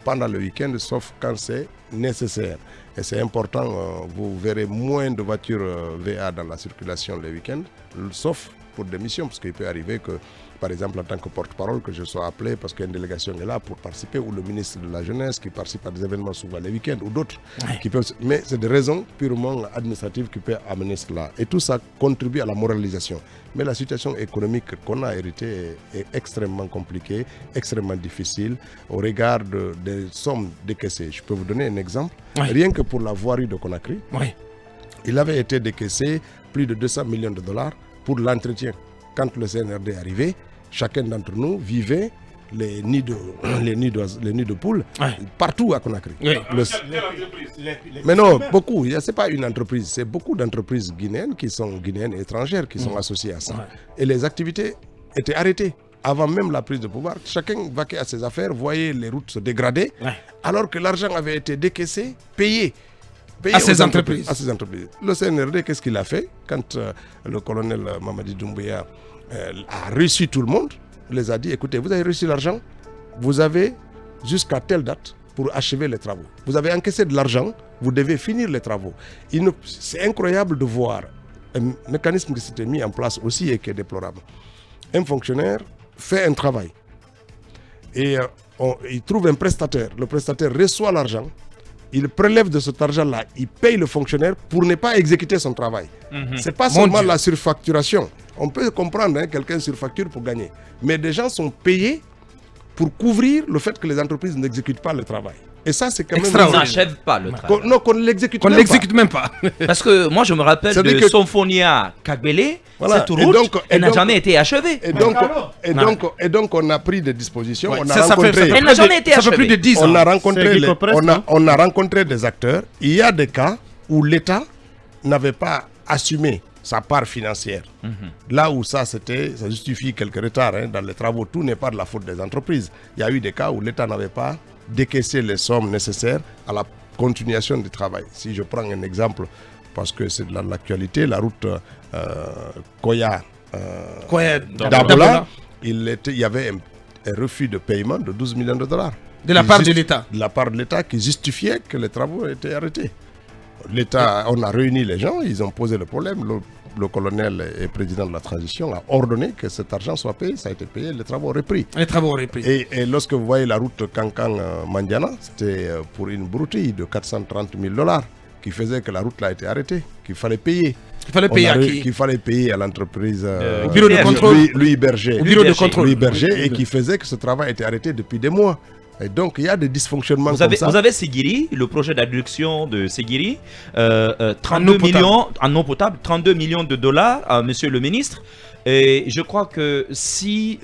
pendant le week-end, sauf quand c'est nécessaire. Et c'est important, vous verrez moins de voitures VA dans la circulation les week-ends, sauf pour des missions, parce qu'il peut arriver que, par exemple, en tant que porte-parole, que je sois appelé parce qu'une délégation est là pour participer, ou le ministre de la Jeunesse qui participe à des événements souvent les week-ends, ou d'autres. Qui peuvent... Mais c'est des raisons purement administratives qui peuvent amener cela. Et tout ça contribue à la moralisation. Mais la situation économique qu'on a héritée est extrêmement compliquée, extrêmement difficile, au regard des sommes décaissées. Je peux vous donner un exemple. Rien que pour la voirie de Conakry, il avait été décaissé plus de 200 millions de dollars pour l'entretien. Quand le CNRD est arrivé, chacun d'entre nous vivait les nids de poules partout à Conakry. Oui. Mais non, beaucoup. Ce n'est pas une entreprise, c'est beaucoup d'entreprises guinéennes qui sont guinéennes et étrangères qui sont associées à ça. Et les activités étaient arrêtées. Avant même la prise de pouvoir, chacun vaquait à ses affaires, voyait les routes se dégrader, alors que l'argent avait été décaissé, payé à ces entreprises. Le CNRD, qu'est-ce qu'il a fait quand le colonel Mamadi Doumbouya a reçu tout le monde? Il les a dit, écoutez, vous avez reçu l'argent, vous avez jusqu'à telle date pour achever les travaux. Vous avez encaissé de l'argent, vous devez finir les travaux. C'est incroyable de voir un mécanisme qui s'était mis en place aussi et qui est déplorable. Un fonctionnaire fait un travail et il trouve un prestataire. Le prestataire reçoit l'argent, il prélève de cet argent-là, il paye le fonctionnaire pour ne pas exécuter son travail. C'est pas seulement la surfacturation. On peut comprendre, hein, quelqu'un surfacture pour gagner. Mais des gens sont payés pour couvrir le fait que les entreprises n'exécutent pas le travail. Et ça, c'est quand même... On n'achève pas le travail. Non, qu'on ne l'exécute même pas. Parce que moi, je me rappelle de Symphonia Kagbele, cette route, elle n'a jamais été achevée. Et donc, on a pris des dispositions. Ouais, on a rencontré... Elle n'a jamais été achevée. Ça fait plus de 10 ans. On a rencontré des acteurs. Il y a des cas où l'État n'avait pas assumé sa part financière. Là où ça justifie quelques retards hein, dans les travaux. Tout n'est pas de la faute des entreprises. Il y a eu des cas où l'État n'avait pas décaissé les sommes nécessaires à la continuation du travail. Si je prends un exemple, parce que c'est de l'actualité, la route Koya-Dabola, il y avait un refus de paiement de 12 millions de dollars. De la part de l'État. De la part de l'État qui justifiait que les travaux étaient arrêtés. L'État, on a réuni les gens, ils ont posé le problème. Le colonel et président de la transition a ordonné que cet argent soit payé. Ça a été payé, les travaux ont repris. Et lorsque vous voyez la route Kankan-Mandiana, c'était pour une broutille de 430 000 dollars qui faisait que la route là a été arrêtée, qu'il fallait payer. Qu'il fallait payer à l'entreprise au bureau de contrôle. Louis Berger. Au bureau de contrôle. Louis Berger, et qui faisait que ce travail a été arrêté depuis des mois. Et donc, il y a des dysfonctionnements comme ça. Vous avez Seguiri, le projet d'adduction de Seguiri, 32 millions en eau potable, 32 millions de dollars, monsieur le ministre. Et je crois que si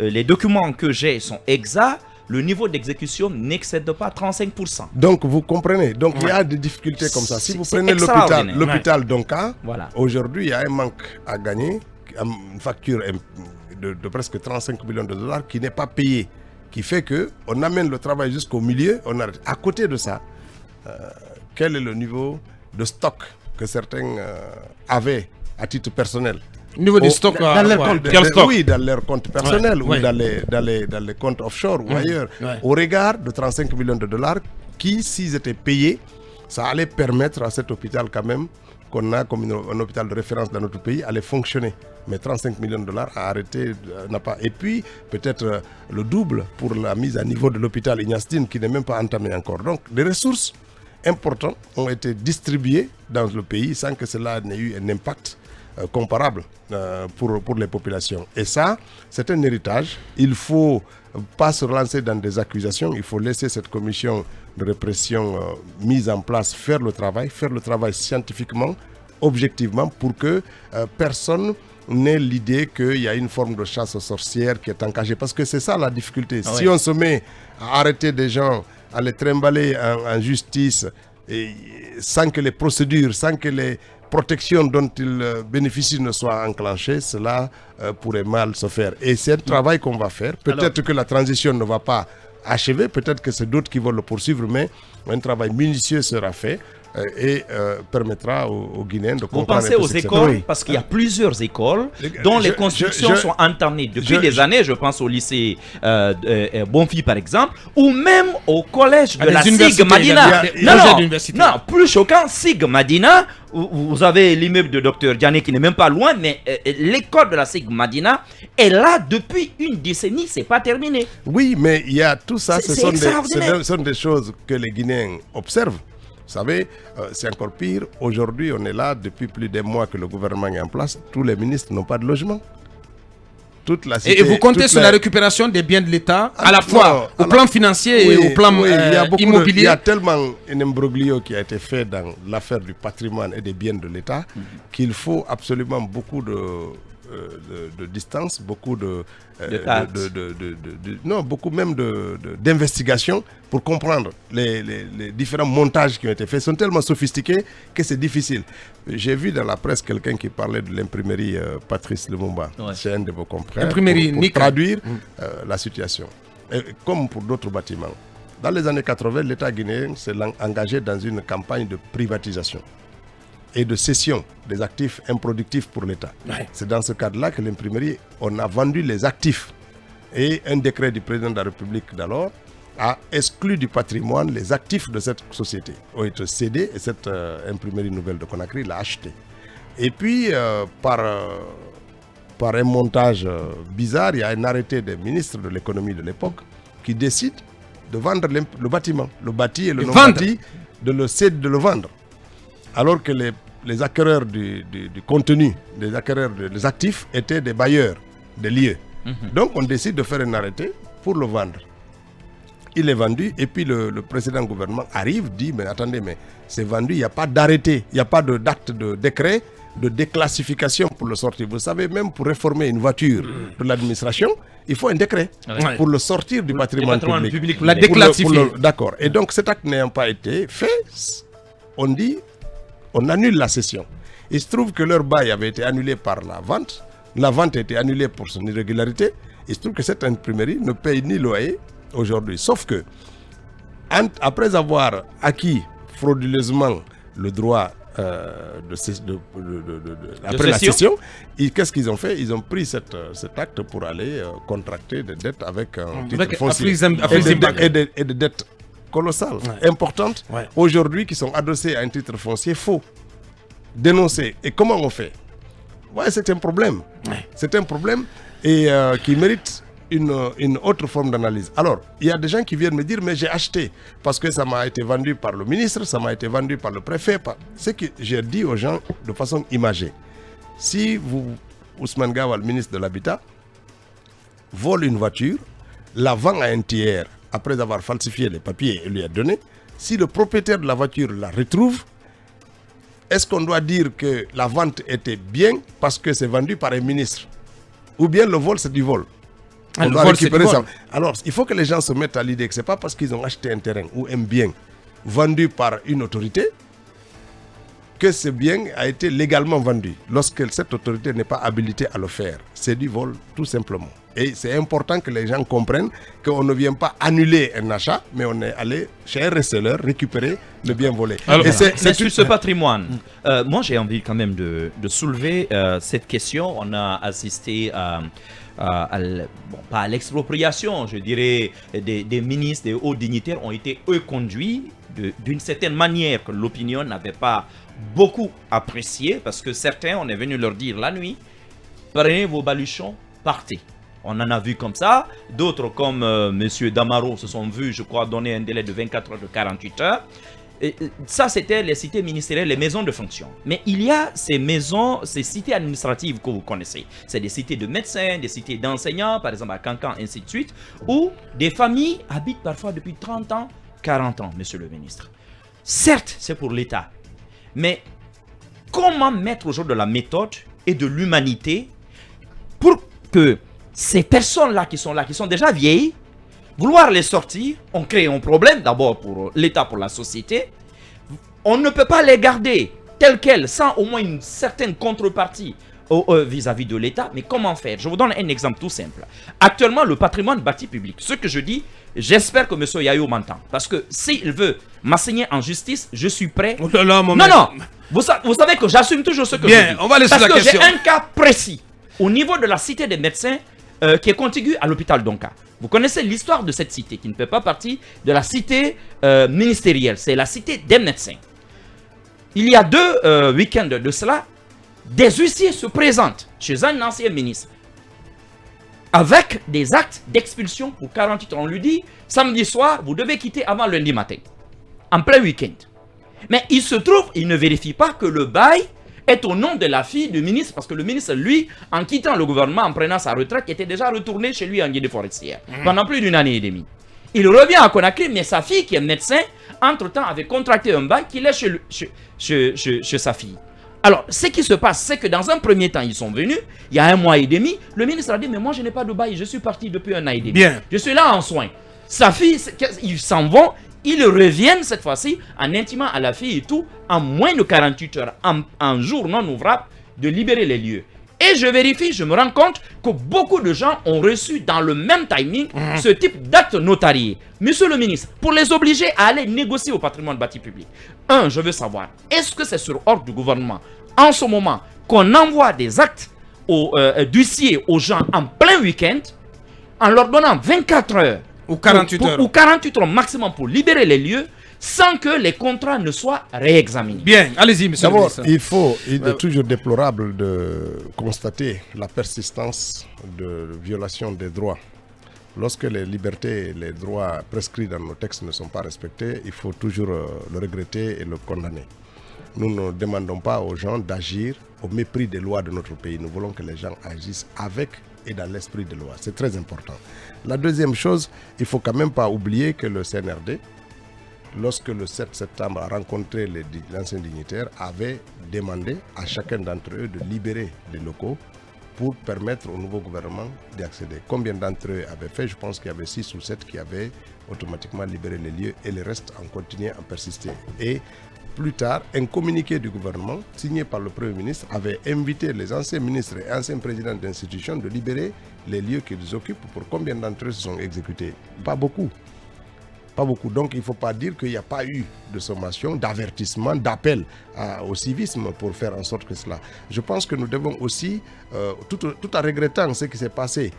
les documents que j'ai sont exacts, le niveau d'exécution n'excède pas 35%. Donc, vous comprenez. Donc, il y a des difficultés comme ça. Si vous prenez l'hôpital Donka, aujourd'hui, il y a un manque à gagner, une facture de presque 35 millions de dollars qui n'est pas payée, qui fait qu'on amène le travail jusqu'au milieu, on arrête. À côté de ça, quel est le niveau de stock que certains avaient à titre personnel? Niveau du stock dans leur compte, oui, dans leur compte personnel ou dans les comptes offshore ou ailleurs, au regard de 35 millions de dollars qui, s'ils étaient payés, ça allait permettre à cet hôpital quand même, qu'on a comme un hôpital de référence dans notre pays, allait fonctionner. Mais 35 millions de dollars à arrêter n'a pas. Et puis, peut-être le double pour la mise à niveau de l'hôpital Ignastine qui n'est même pas entamé encore. Donc, des ressources importantes ont été distribuées dans le pays sans que cela n'ait eu un impact comparable pour les populations. Et ça, c'est un héritage. Il ne faut pas se relancer dans des accusations. Il faut laisser cette commission de répression mise en place faire le travail scientifiquement, objectivement, pour que personne n'ait l'idée qu'il y a une forme de chasse aux sorcières qui est engagée. Parce que c'est ça la difficulté. Si on se met à arrêter des gens, à les trimballer en justice, sans que les procédures, sans que les protections dont ils bénéficient ne soient enclenchées, cela pourrait mal se faire. Et c'est un travail qu'on va faire. Peut-être que la transition ne va pas achever, peut-être que c'est d'autres qui vont le poursuivre, mais un travail minutieux sera fait et permettra aux Guinéens de comprendre. Vous pensez aux écoles, parce qu'il y a plusieurs écoles dont les constructions sont entamées depuis des années. Je pense au lycée Bonfi par exemple, ou même au collège de la SIG Madina. Non, plus choquant, SIG Madina. Vous avez l'immeuble de Dr Diané qui n'est même pas loin, mais l'école de la SIG Madina est là depuis une décennie, c'est pas terminé. Oui, mais il y a tout ça, ce sont des choses que les Guinéens observent. Vous savez, c'est encore pire. Aujourd'hui, on est là depuis plus d'un mois que le gouvernement est en place. Tous les ministres n'ont pas de logement. Toute la cité, et vous comptez sur la récupération des biens de l'État, à la fois au plan financier et au plan immobilier. Il y a tellement un imbroglio qui a été fait dans l'affaire du patrimoine et des biens de l'État qu'il faut absolument beaucoup de distance, beaucoup beaucoup même d'investigation pour comprendre les différents montages qui ont été faits. Ils sont tellement sophistiqués que c'est difficile. J'ai vu dans la presse quelqu'un qui parlait de l'imprimerie Patrice Lumumba. C'est un de vos confrères. Pour traduire la situation. Et comme pour d'autres bâtiments. Dans les années 80, l'État guinéen s'est engagé dans une campagne de privatisation et de cession des actifs improductifs pour l'État. C'est dans ce cadre-là que l'imprimerie, on a vendu les actifs. Et un décret du président de la République d'alors a exclu du patrimoine les actifs de cette société. Ont été cédés et cette imprimerie nouvelle de Conakry l'a acheté. Et puis, par un montage bizarre, il y a un arrêté des ministres de l'économie de l'époque qui décide de vendre le bâtiment. Le bâti et le non-bâti, de le vendre. Alors que les acquéreurs du contenu, les acquéreurs des actifs étaient des bailleurs des lieux. Donc on décide de faire un arrêté pour le vendre. Il est vendu et puis le précédent gouvernement arrive, dit mais attendez, mais c'est vendu, il n'y a pas d'arrêté, il n'y a pas d'acte de décret de déclassification pour le sortir. Vous savez, même pour réformer une voiture de l'administration, il faut un décret pour le sortir du patrimoine public. La déclassifier. D'accord. Et donc cet acte n'ayant pas été fait, on annule la cession. Il se trouve que leur bail avait été annulé par la vente. La vente a été annulée pour son irrégularité. Il se trouve que cette imprimerie ne paye ni loyer aujourd'hui. Sauf que, après avoir acquis frauduleusement le droit après la cession, qu'est-ce qu'ils ont fait? Ils ont pris cet acte pour aller contracter des dettes avec un titre foncier. Et des dettes colossales, importantes, aujourd'hui, qui sont adossées à un titre foncier faux, dénoncé. Et comment on fait? C'est un problème. C'est un problème et qui mérite une autre forme d'analyse. Alors, il y a des gens qui viennent me dire, mais j'ai acheté parce que ça m'a été vendu par le ministre, ça m'a été vendu par le préfet. Ce que j'ai dit aux gens de façon imagée. Si Ousmane Gawal, ministre de l'Habitat, vole une voiture, la vend à un tiers après avoir falsifié les papiers et lui a donné, si le propriétaire de la voiture la retrouve, est-ce qu'on doit dire que la vente était bien parce que c'est vendu par un ministre? Ou bien le vol, c'est du vol? On doit récupérer ça. Alors, il faut que les gens se mettent à l'idée que ce n'est pas parce qu'ils ont acheté un terrain ou un bien vendu par une autorité que ce bien a été légalement vendu. Lorsque cette autorité n'est pas habilitée à le faire, c'est du vol, tout simplement. Et c'est important que les gens comprennent qu'on ne vient pas annuler un achat, mais on est allé chez un receleur récupérer le bien volé. Alors, c'est sur ce patrimoine. Moi, j'ai envie quand même de soulever cette question. On a assisté pas à l'expropriation, je dirais, des ministres, des hauts dignitaires ont été, eux, conduits d'une certaine manière que l'opinion n'avait pas beaucoup apprécié, parce que certains, on est venu leur dire la nuit, prenez vos baluchons, partez. On en a vu comme ça. D'autres, comme M. Damaro, se sont vus, je crois, donner un délai de 24 heures, de 48 heures. Et ça, c'était les cités ministérielles, les maisons de fonction. Mais il y a ces maisons, ces cités administratives que vous connaissez. C'est des cités de médecins, des cités d'enseignants, par exemple à Cancan, ainsi de suite, où des familles habitent parfois depuis 30 ans, 40 ans, monsieur le ministre. Certes, c'est pour l'État. Mais comment mettre au jour de la méthode et de l'humanité pour que ces personnes-là qui sont déjà vieilles, vouloir les sortir, on crée un problème d'abord pour l'État, pour la société. On ne peut pas les garder telles quelles sans au moins une certaine contrepartie vis-à-vis de l'État. Mais comment faire? Je vous donne un exemple tout simple. Actuellement, le patrimoine bâti public, ce que je dis, j'espère que M. Yayo m'entend. Parce que s'il veut m'assigner en justice, je suis prêt. Oh là là, non. Vous savez que j'assume toujours ce que je dis. On va laisser la question. Parce que j'ai un cas précis au niveau de la cité des médecins qui est contiguë à l'hôpital Donka. Vous connaissez l'histoire de cette cité qui ne fait pas partie de la cité ministérielle. C'est la cité des médecins. Il y a 2 week-ends de cela, des huissiers se présentent chez un ancien ministre avec des actes d'expulsion pour 48 heures. On lui dit, samedi soir, vous devez quitter avant lundi matin, en plein week-end. Mais il se trouve, il ne vérifie pas que le bail est au nom de la fille du ministre, parce que le ministre, lui, en quittant le gouvernement, en prenant sa retraite, était déjà retourné chez lui en Guinée forestière pendant plus d'1 année et demie. Il revient à Conakry, mais sa fille, qui est médecin, entre-temps avait contracté un bail qu'il est chez sa fille. Alors, ce qui se passe, c'est que dans un premier temps, ils sont venus, il y a 1 mois et demi, le ministre a dit, mais moi je n'ai pas de bail, je suis parti depuis 1 an et demi. Bien. Je suis là en soins. Sa fille, ils s'en vont, ils reviennent cette fois-ci en intimant à la fille et tout, en moins de 48 heures, en jour non ouvrable, de libérer les lieux. Et je vérifie, je me rends compte que beaucoup de gens ont reçu dans le même timing ce type d'acte notarié. Monsieur le ministre, pour les obliger à aller négocier au patrimoine bâti public, je veux savoir, est-ce que c'est sur ordre du gouvernement, en ce moment, qu'on envoie des actes d'huissier aux gens en plein week-end, en leur donnant 24 heures, ou 48 heures. Ou 48 heures maximum pour libérer les lieux, sans que les contrats ne soient réexaminés. Bien, allez-y, monsieur le ministre. Il est toujours déplorable de constater la persistance de violation des droits Lorsque les libertés et les droits prescrits dans nos textes ne sont pas respectés, il faut toujours le regretter et le condamner. Nous ne demandons pas aux gens d'agir au mépris des lois de notre pays. Nous voulons que les gens agissent avec et dans l'esprit des lois. C'est très important. La deuxième chose, il ne faut quand même pas oublier que le CNRD, lorsque le 7 septembre a rencontré les anciens dignitaires, avait demandé à chacun d'entre eux de libérer les locaux pour permettre au nouveau gouvernement d'y accéder. Combien d'entre eux avaient fait? Je pense qu'il y avait 6 ou 7 qui avaient automatiquement libéré les lieux et les restes ont continué à persister. Et plus tard, un communiqué du gouvernement signé par le Premier ministre avait invité les anciens ministres et anciens présidents d'institutions de libérer les lieux qu'ils occupent. Pour combien d'entre eux se sont exécutés? Pas beaucoup. Pas beaucoup. Donc il ne faut pas dire qu'il n'y a pas eu de sommation, d'avertissement, d'appel au civisme pour faire en sorte que cela. Je pense que nous devons aussi, tout en regrettant ce qui s'est passé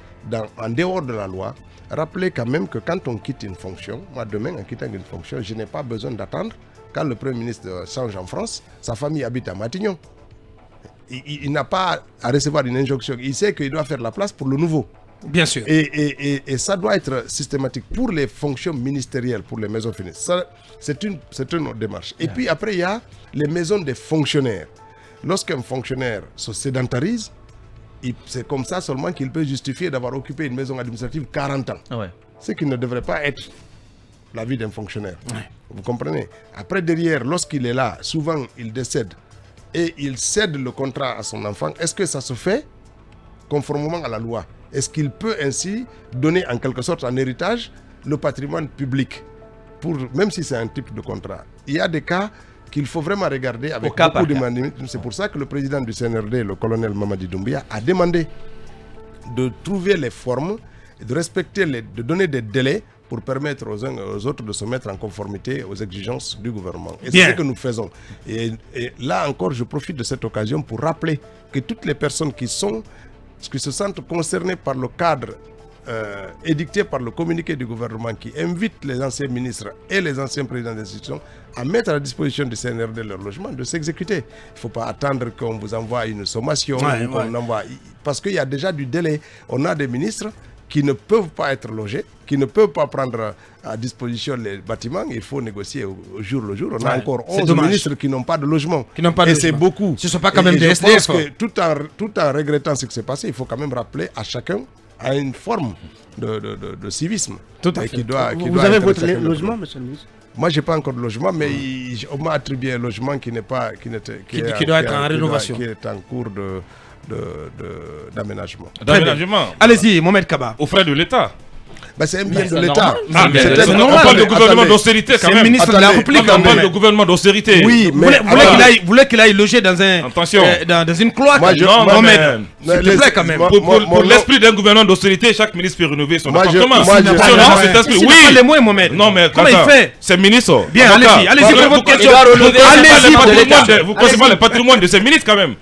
en dehors de la loi, rappeler quand même que quand on quitte une fonction, moi demain en quittant une fonction, je n'ai pas besoin d'attendre quand le Premier ministre change en France, sa famille habite à Matignon. Il n'a pas à recevoir une injonction. Il sait qu'il doit faire la place pour le nouveau. Bien sûr. Et ça doit être systématique pour les fonctions ministérielles, pour les maisons finances. C'est une démarche. Et puis après, il y a les maisons des fonctionnaires. Lorsqu'un fonctionnaire se sédentarise, c'est comme ça seulement qu'il peut justifier d'avoir occupé une maison administrative 40 ans. Ouais. Ce qui ne devrait pas être la vie d'un fonctionnaire. Ouais. Vous comprenez? Après, derrière, lorsqu'il est là, souvent il décède et il cède le contrat à son enfant. Est-ce que ça se fait conformément à la loi? Est-ce qu'il peut ainsi donner en quelque sorte en héritage le patrimoine public, même si c'est un type de contrat? Il y a des cas qu'il faut vraiment regarder avec beaucoup de magnanimité. C'est pour ça que le président du CNRD, le colonel Mamadi Doumbia, a demandé de trouver les formes, de respecter, de donner des délais pour permettre aux uns et aux autres de se mettre en conformité aux exigences du gouvernement. Et c'est ce que nous faisons. Et là encore, je profite de cette occasion pour rappeler que toutes les personnes qui se sentent concernées par le cadre édicté par le communiqué du gouvernement qui invite les anciens ministres et les anciens présidents d'institutions à mettre à la disposition du CNRD leur logement, de s'exécuter. Il ne faut pas attendre qu'on vous envoie une sommation, parce qu'il y a déjà du délai. On a des ministres qui ne peuvent pas être logés, qui ne peuvent pas prendre à disposition les bâtiments. Il faut négocier au jour le jour. On a encore 11 ministres qui n'ont pas de logement. Et c'est beaucoup. Ce ne sont pas quand même des SDF. Je pense que tout en regrettant ce qui s'est passé, il faut quand même rappeler à chacun à une forme de civisme. Tout à fait. Vous avez votre logement, monsieur le ministre? Moi, je n'ai pas encore de logement, mais on m'a attribué un logement qui doit être en rénovation. Qui est en cours d'aménagement. Allez-y, Mohamed Kaba. Aux frais de l'État. C'est un bien de l'État. C'est normal. On parle de gouvernement d'austérité quand même. C'est le ministre de la République. On parle de gouvernement d'austérité. Oui, mais vous voulez qu'il aille loger dans une cloaque? Non, mais s'il te plaît quand même. Pour l'esprit d'un gouvernement d'austérité, chaque ministre peut rénover son appartement. Oui, les moyens, Mohamed. Non, mais comment il fait? C'est ministre. Bien, allez-y pour votre question. Vous connaissez pas le patrimoine de ces ministres quand même.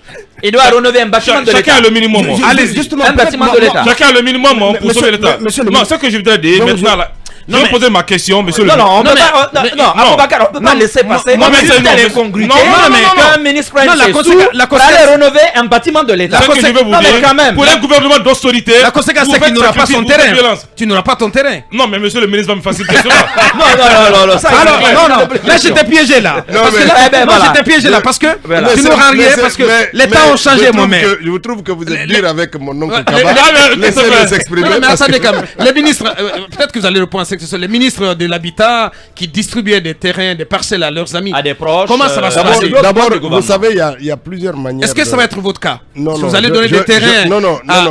Il doit rénover un bâtiment de l'État. Chacun a le minimum. Allez, justement, un bâtiment de l'État. Chacun a le minimum pour sauver l'État. Non, ce que je voudrais dire maintenant là. Je vais poser ma question, monsieur le ministre. Non, Aboubacar, on ne peut pas laisser passer. Non, mais c'est l'incongruité. Qu'un ministre prenne ses sous pour aller rénover un bâtiment de l'État. Ce que je vais vous dire, pour un gouvernement d'austérité, la conséquence c'est qu'il n'aura pas son terrain. Tu n'auras pas ton terrain. Non, mais monsieur le ministre va me faciliter cela. Non, là j'étais piégé là. J'étais piégé là parce que tu n'auras rien parce que l'État a changé, Mohamed. Je vous trouve que vous êtes dur avec mon oncle Kaba. Laissez-le s'exprimer. Mais attendez quand même. Les ministres, peut-être que vous allez le penser que ce sont les ministres de l'Habitat qui distribuaient des terrains, des parcelles à leurs amis. À des proches. Comment ça va se passer? D'abord, vous savez, il y a plusieurs manières. Est-ce que ça va être votre cas? Non, vous allez donner des terrains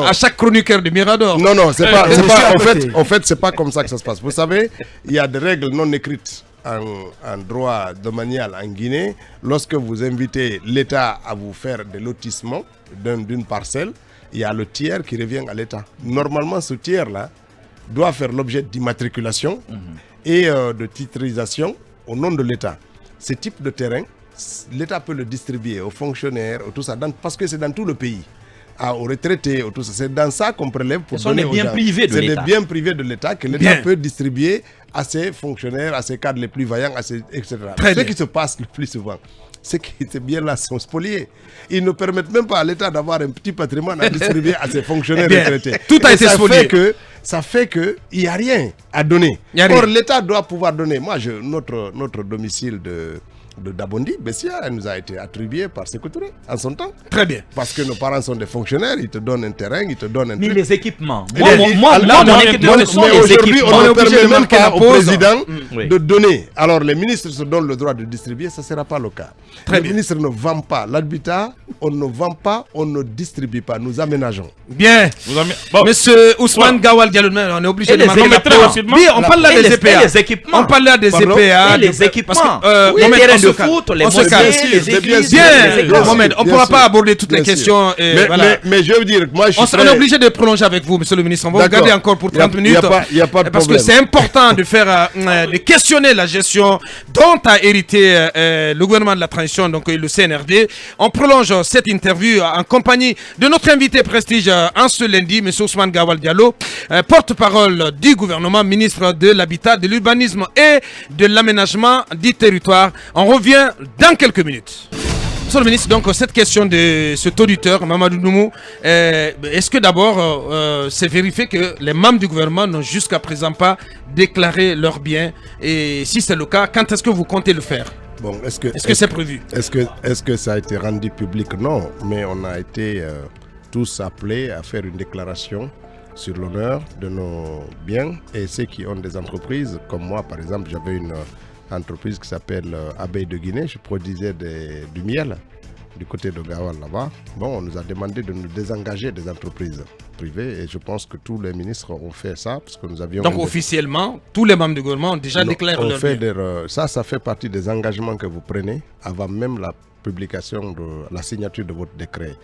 à chaque chroniqueur de Mirador? Non, c'est pas. En fait, c'est pas comme ça que ça se passe. Vous savez, il y a des règles non écrites en droit domanial en Guinée. Lorsque vous invitez l'État à vous faire des lotissements d'une parcelle, il y a le tiers qui revient à l'État. Normalement, ce tiers-là doit faire l'objet d'immatriculation et de titrisation au nom de l'État. Ce type de terrain, l'État peut le distribuer aux fonctionnaires, tout ça, parce que c'est dans tout le pays. Aux retraités, tout ça. C'est dans ça qu'on prélève pour donner aux gens. C'est des biens privés de l'État que l'État peut distribuer à ses fonctionnaires, à ses cadres les plus vaillants, etc. Ce qui se passe le plus souvent, c'est que ces biens-là sont spoliés. Ils ne permettent même pas à l'État d'avoir un petit patrimoine à distribuer à ses fonctionnaires retraités. Tout a été spolié. ça fait qu'il n'y a rien à donner. Or, l'État doit pouvoir donner. Moi, notre domicile de Dabondi, Bessia, elle nous a été attribuée par Sékou Touré en son temps. Très bien. Parce que nos parents sont des fonctionnaires, ils te donnent un terrain, ils te donnent un Mais truc. les équipements. Moi, mon équipement, ce sont les équipements. On ne permet même pas au président de donner. Alors, les ministres se donnent le droit de distribuer, ça ne sera pas le cas. Les ministres ne vendent pas l'habitat, on ne vend pas, on ne distribue pas, nous aménageons. Bien. Monsieur Ousmane Gawal Diallo, on est obligé de marquer la pause. Oui, on parle là des EPA. On parle là des EPA. Les équipements. Les terrains de foot, les mosquées, les églises. Bien, Mohamed, on ne pourra pas aborder toutes les questions. Mais je veux dire, moi je suis on est obligé de prolonger avec vous, monsieur le ministre. On va vous garder encore pour 30 minutes. Il n'y a pas de parce problème. que c'est important de questionner la gestion dont a hérité le gouvernement de la transition, donc le CNRD. On prolonge cette interview en compagnie de notre invité prestige en ce lundi, monsieur Ousmane Gawal Diallo, porte-parole du gouvernement, ministre de l'Habitat, de l'Urbanisme et de l'Aménagement du territoire. On revient dans quelques minutes. Monsieur le ministre, donc cette question de cet auditeur, Mamadou Noumou, est-ce que d'abord c'est vérifié que les membres du gouvernement n'ont jusqu'à présent pas déclaré leurs biens? Et si c'est le cas, quand est-ce que vous comptez le faire? Bon, est-ce que c'est prévu? Est-ce que ça a été rendu public? Non, mais on a été tous appelés à faire une déclaration sur l'honneur de nos biens, et ceux qui ont des entreprises, comme moi par exemple, j'avais une entreprise qui s'appelle Abeille de Guinée, je produisais du miel du côté de Gawal là-bas. Bon, on nous a demandé de nous désengager des entreprises privées, et je pense que tous les ministres ont fait ça, parce que nous avions... Donc officiellement, tous les membres du gouvernement ont déjà déclaré leur biens. Ça fait partie des engagements que vous prenez avant même la publication de la signature de votre décret.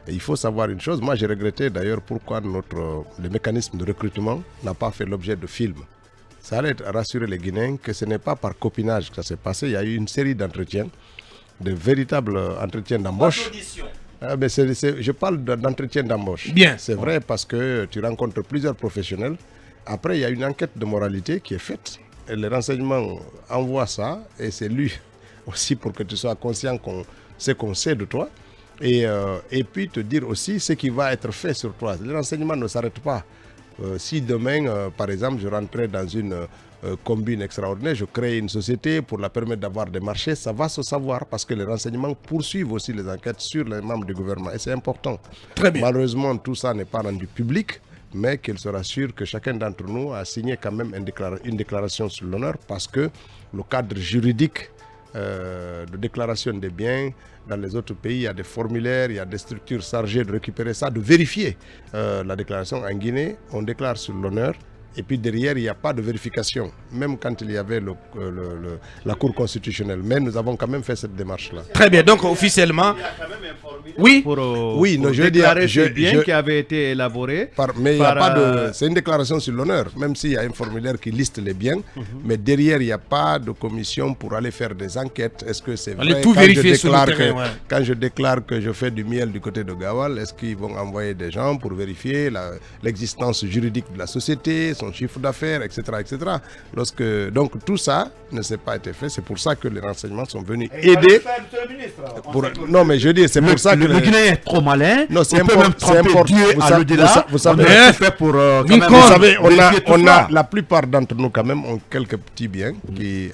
Et il faut savoir une chose, moi j'ai regretté d'ailleurs pourquoi le mécanisme de recrutement n'a pas fait l'objet de films. Ça allait rassurer les Guinéens que ce n'est pas par copinage que ça s'est passé. Il y a eu une série d'entretiens, de véritables entretiens d'embauche. Mais je parle d'entretien d'embauche. Bien. C'est vrai, parce que tu rencontres plusieurs professionnels. Après, il y a une enquête de moralité qui est faite. Et les renseignements envoient ça, et c'est lu aussi pour que tu sois conscient qu'on sait de toi. Et puis te dire aussi ce qui va être fait sur toi. Les renseignements ne s'arrêtent pas. Si demain, par exemple, je rentrais dans une combine extraordinaire, je crée une société pour la permettre d'avoir des marchés, ça va se savoir, parce que les renseignements poursuivent aussi les enquêtes sur les membres du gouvernement. Et c'est important. Très bien. Malheureusement, tout ça n'est pas rendu public, mais qu'il sera sûr que chacun d'entre nous a signé quand même une déclaration sur l'honneur, parce que le cadre juridique de déclaration des biens dans les autres pays, il y a des formulaires, il y a des structures chargées de récupérer ça, de vérifier la déclaration. En Guinée, on déclare sur l'honneur, et puis derrière, il n'y a pas de vérification, même quand il y avait la Cour constitutionnelle. Mais nous avons quand même fait cette démarche-là. Très bien, donc officiellement... Oui, oui, je veux dire, bien qui avait été élaboré. Mais il n'y a pas de... C'est une déclaration sur l'honneur, même s'il y a un formulaire qui liste les biens, mais derrière, il n'y a pas de commission pour aller faire des enquêtes. Est-ce que c'est vrai? Tout vérifier sur le terrain, quand je déclare que je fais du miel du côté de Gawal, est-ce qu'ils vont envoyer des gens pour vérifier l'existence juridique de la société, son chiffre d'affaires, etc., etc. Donc tout ça ne s'est pas été fait. C'est pour ça que les renseignements sont venus aider. Non, mais je dis, c'est pour ça que le Guinéen est trop malin. Non, c'est important. Vous savez, on a la plupart d'entre nous quand même ont quelques petits biens,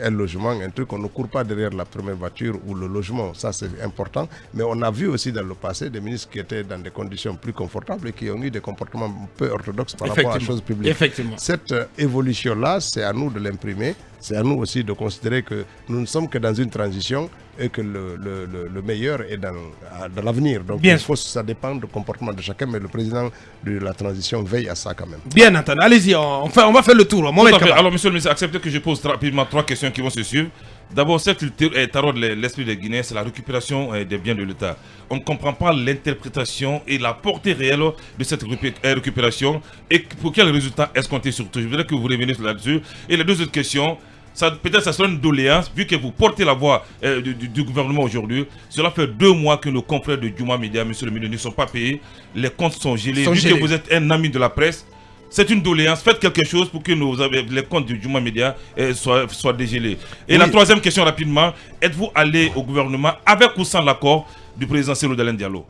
un logement, un truc. On ne court pas derrière la première voiture ou le logement. Ça, c'est important. Mais on a vu aussi dans le passé des ministres qui étaient dans des conditions plus confortables et qui ont eu des comportements peu orthodoxes par rapport à la chose publique. Effectivement. Cette évolution-là, c'est à nous de l'imprimer. C'est à nous aussi de considérer que nous ne sommes que dans une transition et que le meilleur est dans l'avenir. Donc ça dépend du comportement de chacun, mais le président de la transition veille à ça quand même. Bien entendu, allez-y, on va faire le tour. Alors, monsieur le ministre, acceptez que je pose rapidement 3 questions qui vont se suivre. D'abord, celle qui taraude l'esprit des Guinéens, c'est la récupération des biens de l'État. On ne comprend pas l'interprétation et la portée réelle de cette récupération et pour quel résultat escompté surtout. Je voudrais que vous reveniez là-dessus. Et les 2 autres questions, peut-être ça sera une doléance, vu que vous portez la voix du gouvernement aujourd'hui. Cela fait 2 mois que nos confrères de Djouma Media, monsieur le ministre, ne sont pas payés. Les comptes sont gelés. Vu que vous êtes un ami de la presse, c'est une doléance. Faites quelque chose pour que les comptes du Djouma Media soient dégelés. Et la 3e question rapidement, êtes-vous allé au gouvernement avec ou sans l'accord du président Cellou Dalein Diallo?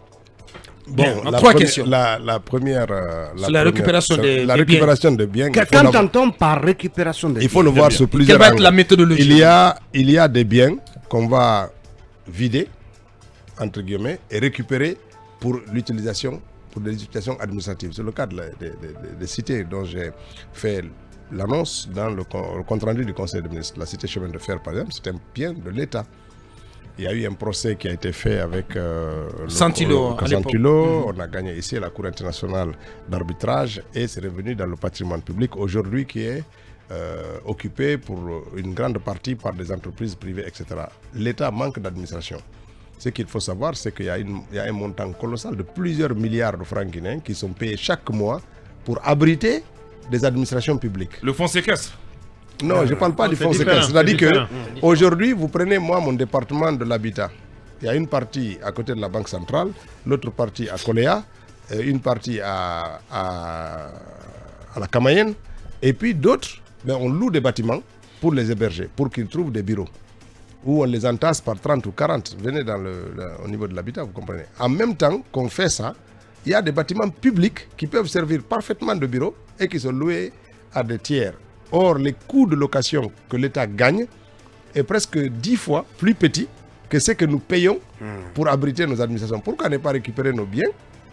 Bon, trois questions. La première... la récupération des biens. Qu'entend-on par récupération des biens? Il faut le voir sur plusieurs angles. Quelle va être la méthodologie? Il y a des biens qu'on va vider, entre guillemets, et récupérer pour l'utilisation, pour des utilisations administratives. C'est le cas des cités dont j'ai fait l'annonce dans le compte rendu du Conseil des ministres. La cité chemin de fer, par exemple, c'est un bien de l'État. Il y a eu un procès qui a été fait avec Santilo. On a gagné ici à la Cour internationale d'arbitrage et c'est revenu dans le patrimoine public aujourd'hui qui est occupé pour une grande partie par des entreprises privées, etc. L'État manque d'administration. Ce qu'il faut savoir, c'est qu'il y a un montant colossal de plusieurs milliards de francs guinéens qui sont payés chaque mois pour abriter des administrations publiques. Le fonds séquestre? Non, je ne parle pas du fonds séquestre. C'est-à-dire qu'aujourd'hui, vous prenez mon département de l'habitat. Il y a une partie à côté de la Banque centrale, l'autre partie à Koléa, une partie à la Kamayenne, et puis d'autres, on loue des bâtiments pour les héberger, pour qu'ils trouvent des bureaux, où on les entasse par 30 ou 40. Venez au niveau de l'habitat, vous comprenez. En même temps qu'on fait ça, il y a des bâtiments publics qui peuvent servir parfaitement de bureaux et qui sont loués à des tiers. Or, les coûts de location que l'État gagne est presque 10 fois plus petit que ce que nous payons pour abriter nos administrations. Pourquoi ne pas récupérer nos biens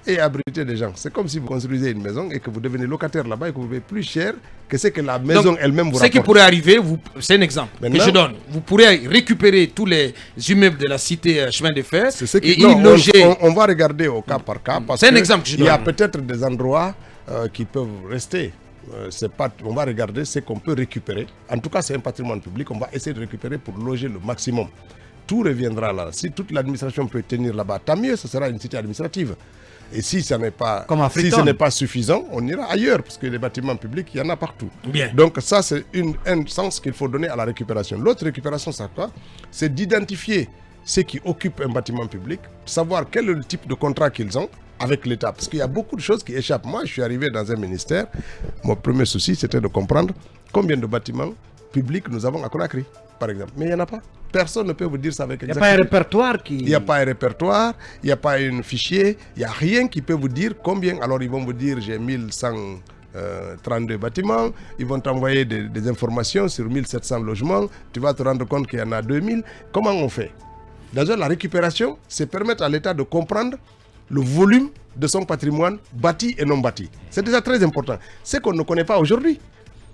et abriter des gens? C'est comme si vous construisez une maison et que vous devenez locataire là-bas et que vous payez plus cher que ce que la maison elle-même vous rapporte. Ce qui pourrait arriver, c'est un exemple que je donne. Vous pourrez récupérer tous les immeubles de la cité chemin de fer et y loger. On va regarder au cas par cas parce c'est un exemple que je donne. Il y a peut-être des endroits qui peuvent rester. On va regarder ce qu'on peut récupérer. En tout cas, c'est un patrimoine public. On va essayer de récupérer pour loger le maximum. Tout reviendra là. Si toute l'administration peut tenir là-bas, tant mieux, ce sera une cité administrative. Et si ce n'est pas suffisant, on ira ailleurs, parce que les bâtiments publics, il y en a partout. Bien. Donc ça, c'est un sens qu'il faut donner à la récupération. L'autre récupération, c'est quoi? C'est d'identifier ceux qui occupent un bâtiment public, savoir quel est le type de contrat qu'ils ont avec l'État. Parce qu'il y a beaucoup de choses qui échappent. Moi, je suis arrivé dans un ministère. Mon premier souci, c'était de comprendre combien de bâtiments publics nous avons à Conakry, par exemple. Mais il n'y en a pas. Personne ne peut vous dire ça avec exactitude. Il n'y a pas un répertoire qui... Il n'y a pas un répertoire, il n'y a pas un fichier, il n'y a rien qui peut vous dire combien. Alors, ils vont vous dire, j'ai 1132 bâtiments. Ils vont t'envoyer des informations sur 1700 logements. Tu vas te rendre compte qu'il y en a 2000. Comment on fait? D'ailleurs, la récupération, c'est permettre à l'État de comprendre le volume de son patrimoine bâti et non bâti. C'est déjà très important. C'est qu'on ne connaît pas aujourd'hui.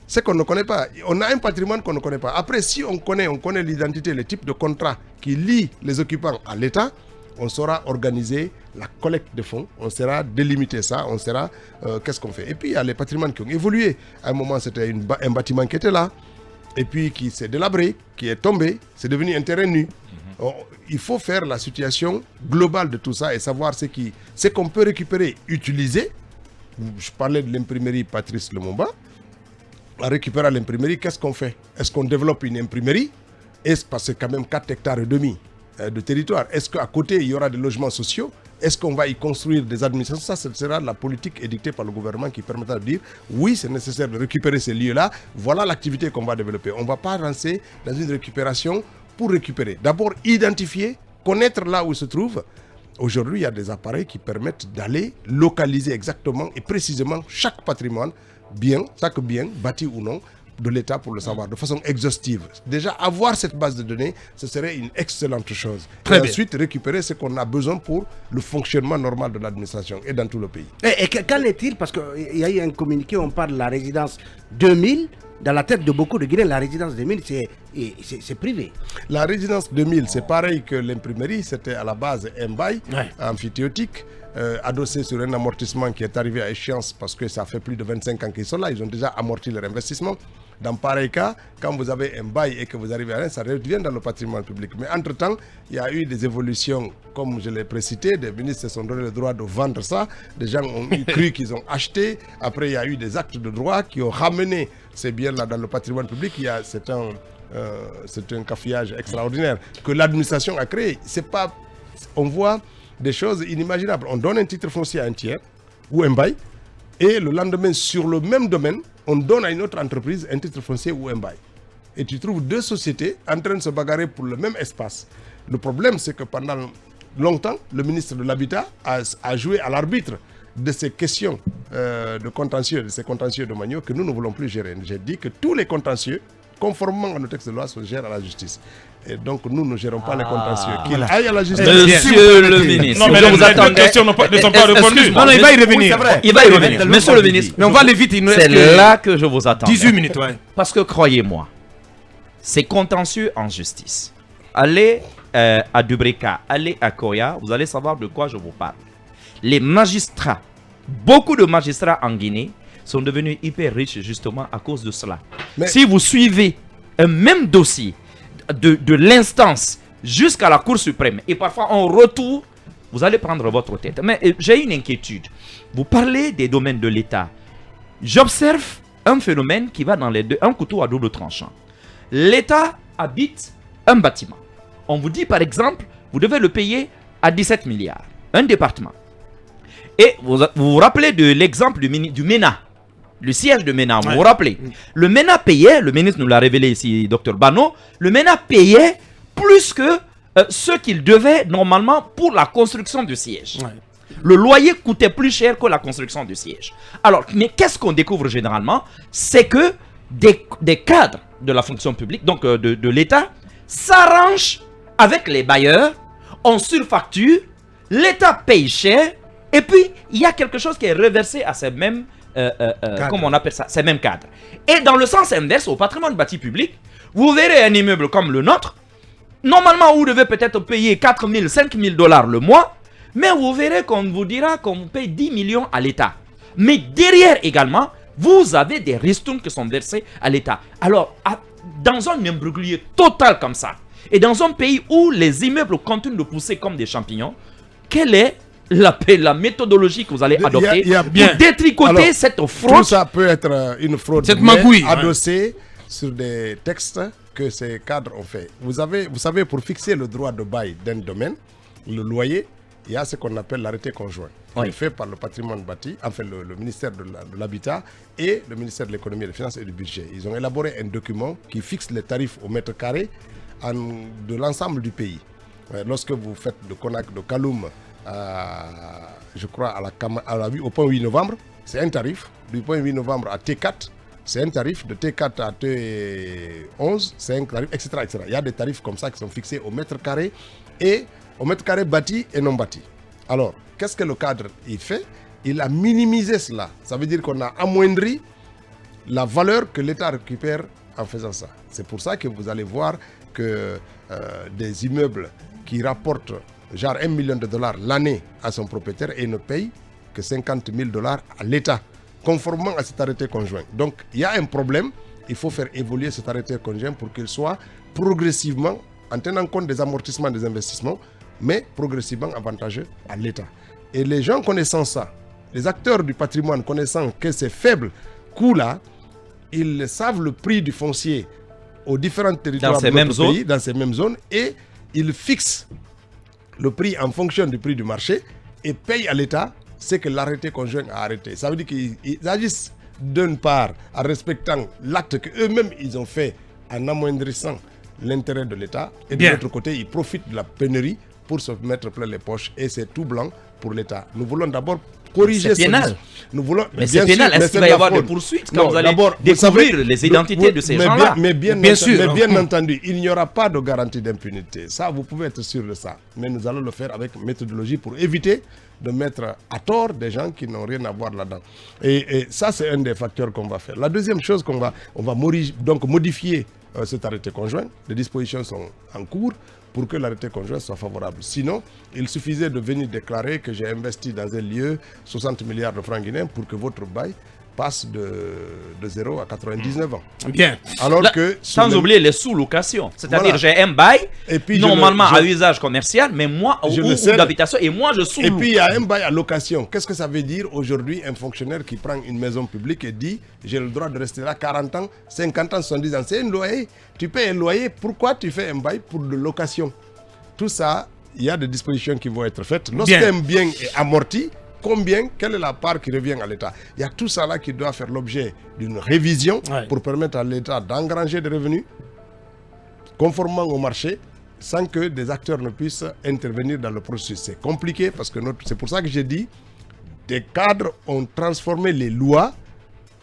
C'est qu'on ne connaît pas. On a un patrimoine qu'on ne connaît pas. Après, si on connaît l'identité, le type de contrat qui lie les occupants à l'État, on saura organiser la collecte de fonds, on saura délimiter ça, on saura qu'est-ce qu'on fait. Et puis, il y a les patrimoines qui ont évolué. À un moment, c'était un bâtiment qui était là, et puis qui s'est délabré, qui est tombé, c'est devenu un terrain nu. Il faut faire la situation globale de tout ça et savoir ce qu'on peut récupérer, utiliser. Je parlais de l'imprimerie Patrice Lumumba. En récupérant l'imprimerie, qu'est-ce qu'on fait? Est-ce qu'on développe une imprimerie? Parce que c'est quand même 4,5 hectares de territoire. Est-ce qu'à côté, il y aura des logements sociaux? Est-ce qu'on va y construire des administrations? Ça, ce sera la politique édictée par le gouvernement qui permettra de dire oui, c'est nécessaire de récupérer ces lieux-là. Voilà l'activité qu'on va développer. On ne va pas lancer dans une récupération pour récupérer. D'abord, identifier, connaître là où il se trouve. Aujourd'hui, il y a des appareils qui permettent d'aller localiser exactement et précisément chaque patrimoine, chaque bien, bâti ou non, de l'État pour le savoir, de façon exhaustive. Déjà, avoir cette base de données, ce serait une excellente chose. Très bien. Ensuite, récupérer ce qu'on a besoin pour le fonctionnement normal de l'administration et dans tout le pays. Et qu'en est-il? Parce qu'il y a eu un communiqué, on parle de la résidence 2000. Dans la tête de beaucoup de Guinéens, la résidence 2000, c'est privé. La résidence 2000, c'est pareil que l'imprimerie. C'était à la base un bail amphithéotique, adossé sur un amortissement qui est arrivé à échéance parce que ça fait plus de 25 ans qu'ils sont là. Ils ont déjà amorti leur investissement. Dans pareil cas, quand vous avez un bail et que vous arrivez à rien, ça revient dans le patrimoine public. Mais entre-temps, il y a eu des évolutions, comme je l'ai précité, des ministres se sont donné le droit de vendre ça. Des gens ont cru qu'ils ont acheté. Après, il y a eu des actes de droit qui ont ramené ces biens-là dans le patrimoine public. C'est un cafouillage extraordinaire que l'administration a créé. On voit des choses inimaginables. On donne un titre foncier à un tiers ou un bail et le lendemain, sur le même domaine, on donne à une autre entreprise un titre foncier ou un bail. Et tu trouves deux sociétés en train de se bagarrer pour le même espace. Le problème, c'est que pendant longtemps, le ministre de l'Habitat a joué à l'arbitre de ces questions de contentieux, de ces contentieux domaniaux que nous ne voulons plus gérer. J'ai dit que tous les contentieux, conformément à nos textes de loi, se gèrent à la justice. Et donc nous ne gérons pas les contentieux. Qu'il aille à la justice. Monsieur le ministre, non, mais les questions ne sont pas répondues. Non, il va y revenir. Il va y revenir. Monsieur le ministre, mais on va aller vite. C'est là que je vous attends. 18 minutes, ouais. Parce que croyez-moi, c'est contentieux en justice. Allez à Dubreka, allez à Koya, vous allez savoir de quoi je vous parle. Les magistrats, beaucoup de magistrats en Guinée sont devenus hyper riches justement à cause de cela. Mais si vous suivez un même dossier de l'instance jusqu'à la Cour suprême et parfois en retour, vous allez prendre votre tête. Mais j'ai une inquiétude. Vous parlez des domaines de l'État. J'observe un phénomène qui va dans les deux, un couteau à double tranchant. L'État habite un bâtiment. On vous dit par exemple, vous devez le payer à 17 milliards, un département. Et vous vous rappelez de l'exemple du MENA, le siège de MENA, vous vous rappelez. Le MENA payait, le ministre nous l'a révélé ici, Dr Bano, le MENA payait plus que ce qu'il devait normalement pour la construction du siège. Le loyer coûtait plus cher que la construction du siège. Alors, mais qu'est-ce qu'on découvre généralement? C'est que des cadres de la fonction publique, donc de l'État, s'arrangent avec les bailleurs, on surfacture, l'État paye cher, et puis il y a quelque chose qui est reversé à ces mêmes, comment on appelle ça, ces mêmes cadres. Et dans le sens inverse, au patrimoine bâti public, vous verrez un immeuble comme le nôtre, normalement vous devez peut-être payer 4 000, 5 000 $ le mois, mais vous verrez qu'on vous dira qu'on paye 10 millions à l'État. Mais derrière également, vous avez des ristournes qui sont versées à l'État. Alors, dans un imbroglio total comme ça, et dans un pays où les immeubles continuent de pousser comme des champignons, quelle est la méthodologie que vous allez adopter pour détricoter cette fraude? Tout ça peut être une fraude adossée sur des textes que ces cadres ont fait. Vous savez, pour fixer le droit de bail d'un domaine, le loyer, il y a ce qu'on appelle l'arrêté conjoint, qui est fait par le patrimoine bâti, enfin le ministère de l'Habitat et le ministère de l'Économie, des Finances et du Budget. Ils ont élaboré un document qui fixe les tarifs au mètre carré de l'ensemble du pays. Lorsque vous faites de Konak, de Kaloum, je crois au point 8 novembre, c'est un tarif. Du point 8 novembre à T4, c'est un tarif. De T4 à T11, c'est un tarif, etc., etc. Il y a des tarifs comme ça qui sont fixés au mètre carré et au mètre carré bâti et non bâti. Alors, qu'est-ce que le cadre il fait? Il a minimisé cela. Ça veut dire qu'on a amoindri la valeur que l'État récupère en faisant ça. C'est pour ça que vous allez voir que des immeubles qui rapportent genre $1 million l'année à son propriétaire et ne payent que 50 000 $ à l'État, conformément à cet arrêté conjoint. Donc, il y a un problème. Il faut faire évoluer cet arrêté conjoint pour qu'il soit progressivement, en tenant compte des amortissements des investissements, mais progressivement avantageux à l'État. Et les gens connaissant ça, les acteurs du patrimoine connaissant que ces faibles coûts-là, ils savent le prix du foncier aux différents territoires de notre pays, dans ces mêmes zones, et ils fixent le prix en fonction du prix du marché et payent à l'État ce que l'arrêté conjoint a arrêté. Ça veut dire qu'ils agissent d'une part en respectant l'acte qu'eux-mêmes ils ont fait en amoindrissant l'intérêt de l'État, et de l'autre côté, ils profitent de la pénurie pour se mettre plein les poches, et c'est tout blanc pour l'État. Nous voulons d'abord corriger ce pénal. Nous voulons, mais c'est pénal. Est-ce qu'il va y avoir des poursuites quand vous allez découvrir les identités de ces gens-là? Mais bien entendu, il n'y aura pas de garantie d'impunité. Ça, vous pouvez être sûr de ça. Mais nous allons le faire avec méthodologie pour éviter de mettre à tort des gens qui n'ont rien à voir là-dedans. Et ça, c'est un des facteurs qu'on va faire. La deuxième chose on va donc modifier cet arrêté conjoint. Les dispositions sont en cours pour que l'arrêté conjoint soit favorable. Sinon, il suffisait de venir déclarer que j'ai investi dans un lieu 60 milliards de francs guinéens pour que votre bail passe de 0 à 99 ans. Bien. Alors que sans oublier les sous-locations. C'est-à-dire j'ai un bail, et puis normalement à usage commercial, mais moi, ou d'habitation, et moi je sous-loue. Et puis il y a un bail à location. Qu'est-ce que ça veut dire aujourd'hui un fonctionnaire qui prend une maison publique et dit j'ai le droit de rester là 40 ans, 50 ans, 70 ans. C'est un loyer. Tu payes un loyer, pourquoi tu fais un bail pour de location? Tout ça, il y a des dispositions qui vont être faites. Lorsqu'un bien est amorti, quelle est la part qui revient à l'État? Il y a tout ça là qui doit faire l'objet d'une révision pour permettre à l'État d'engranger des revenus conformément au marché sans que des acteurs ne puissent intervenir dans le processus. C'est compliqué parce que c'est pour ça que j'ai dit des cadres ont transformé les lois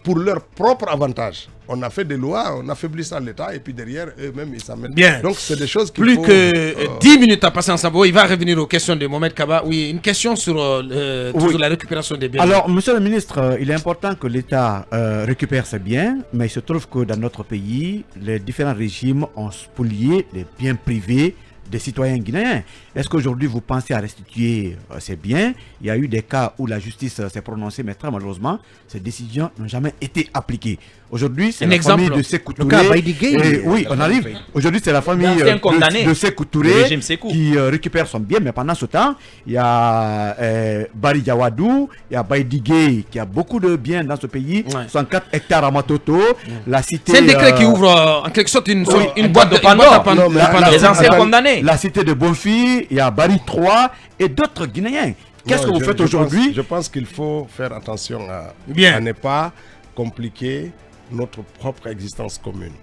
pour leur propre avantage. On a fait des lois, on affaiblissant l'État et puis derrière, eux-mêmes, ils s'en mettent. Bien. Donc, c'est des choses qu'il Plus faut... que 10 minutes à passer ensemble. Il va revenir aux questions de Mohamed Kaba. Oui, une question sur la récupération des biens. Alors, monsieur le ministre, il est important que l'État récupère ses biens, mais il se trouve que dans notre pays, les différents régimes ont spolié les biens privés des citoyens guinéens. Est-ce qu'aujourd'hui vous pensez à restituer ces biens? Il y a eu des cas où la justice s'est prononcée, mais très malheureusement, ces décisions n'ont jamais été appliquées. Aujourd'hui, c'est la famille de Sékou Touré. Oui, on arrive. Aujourd'hui, c'est la famille de Sékou Touré qui récupère son bien, mais pendant ce temps, il y a Bari Diawadou, il y a Baïdi Gueye qui a beaucoup de biens dans ce pays, 104 hectares à Matoto, la cité... C'est un décret qui ouvre en quelque sorte une boîte de Pandore. Les anciens condamnés. La cité de Bonfi, il y a Bari 3 et d'autres Guinéens. Qu'est-ce que vous faites aujourd'hui? Je pense qu'il faut faire attention à ne pas compliquer notre propre existence commune.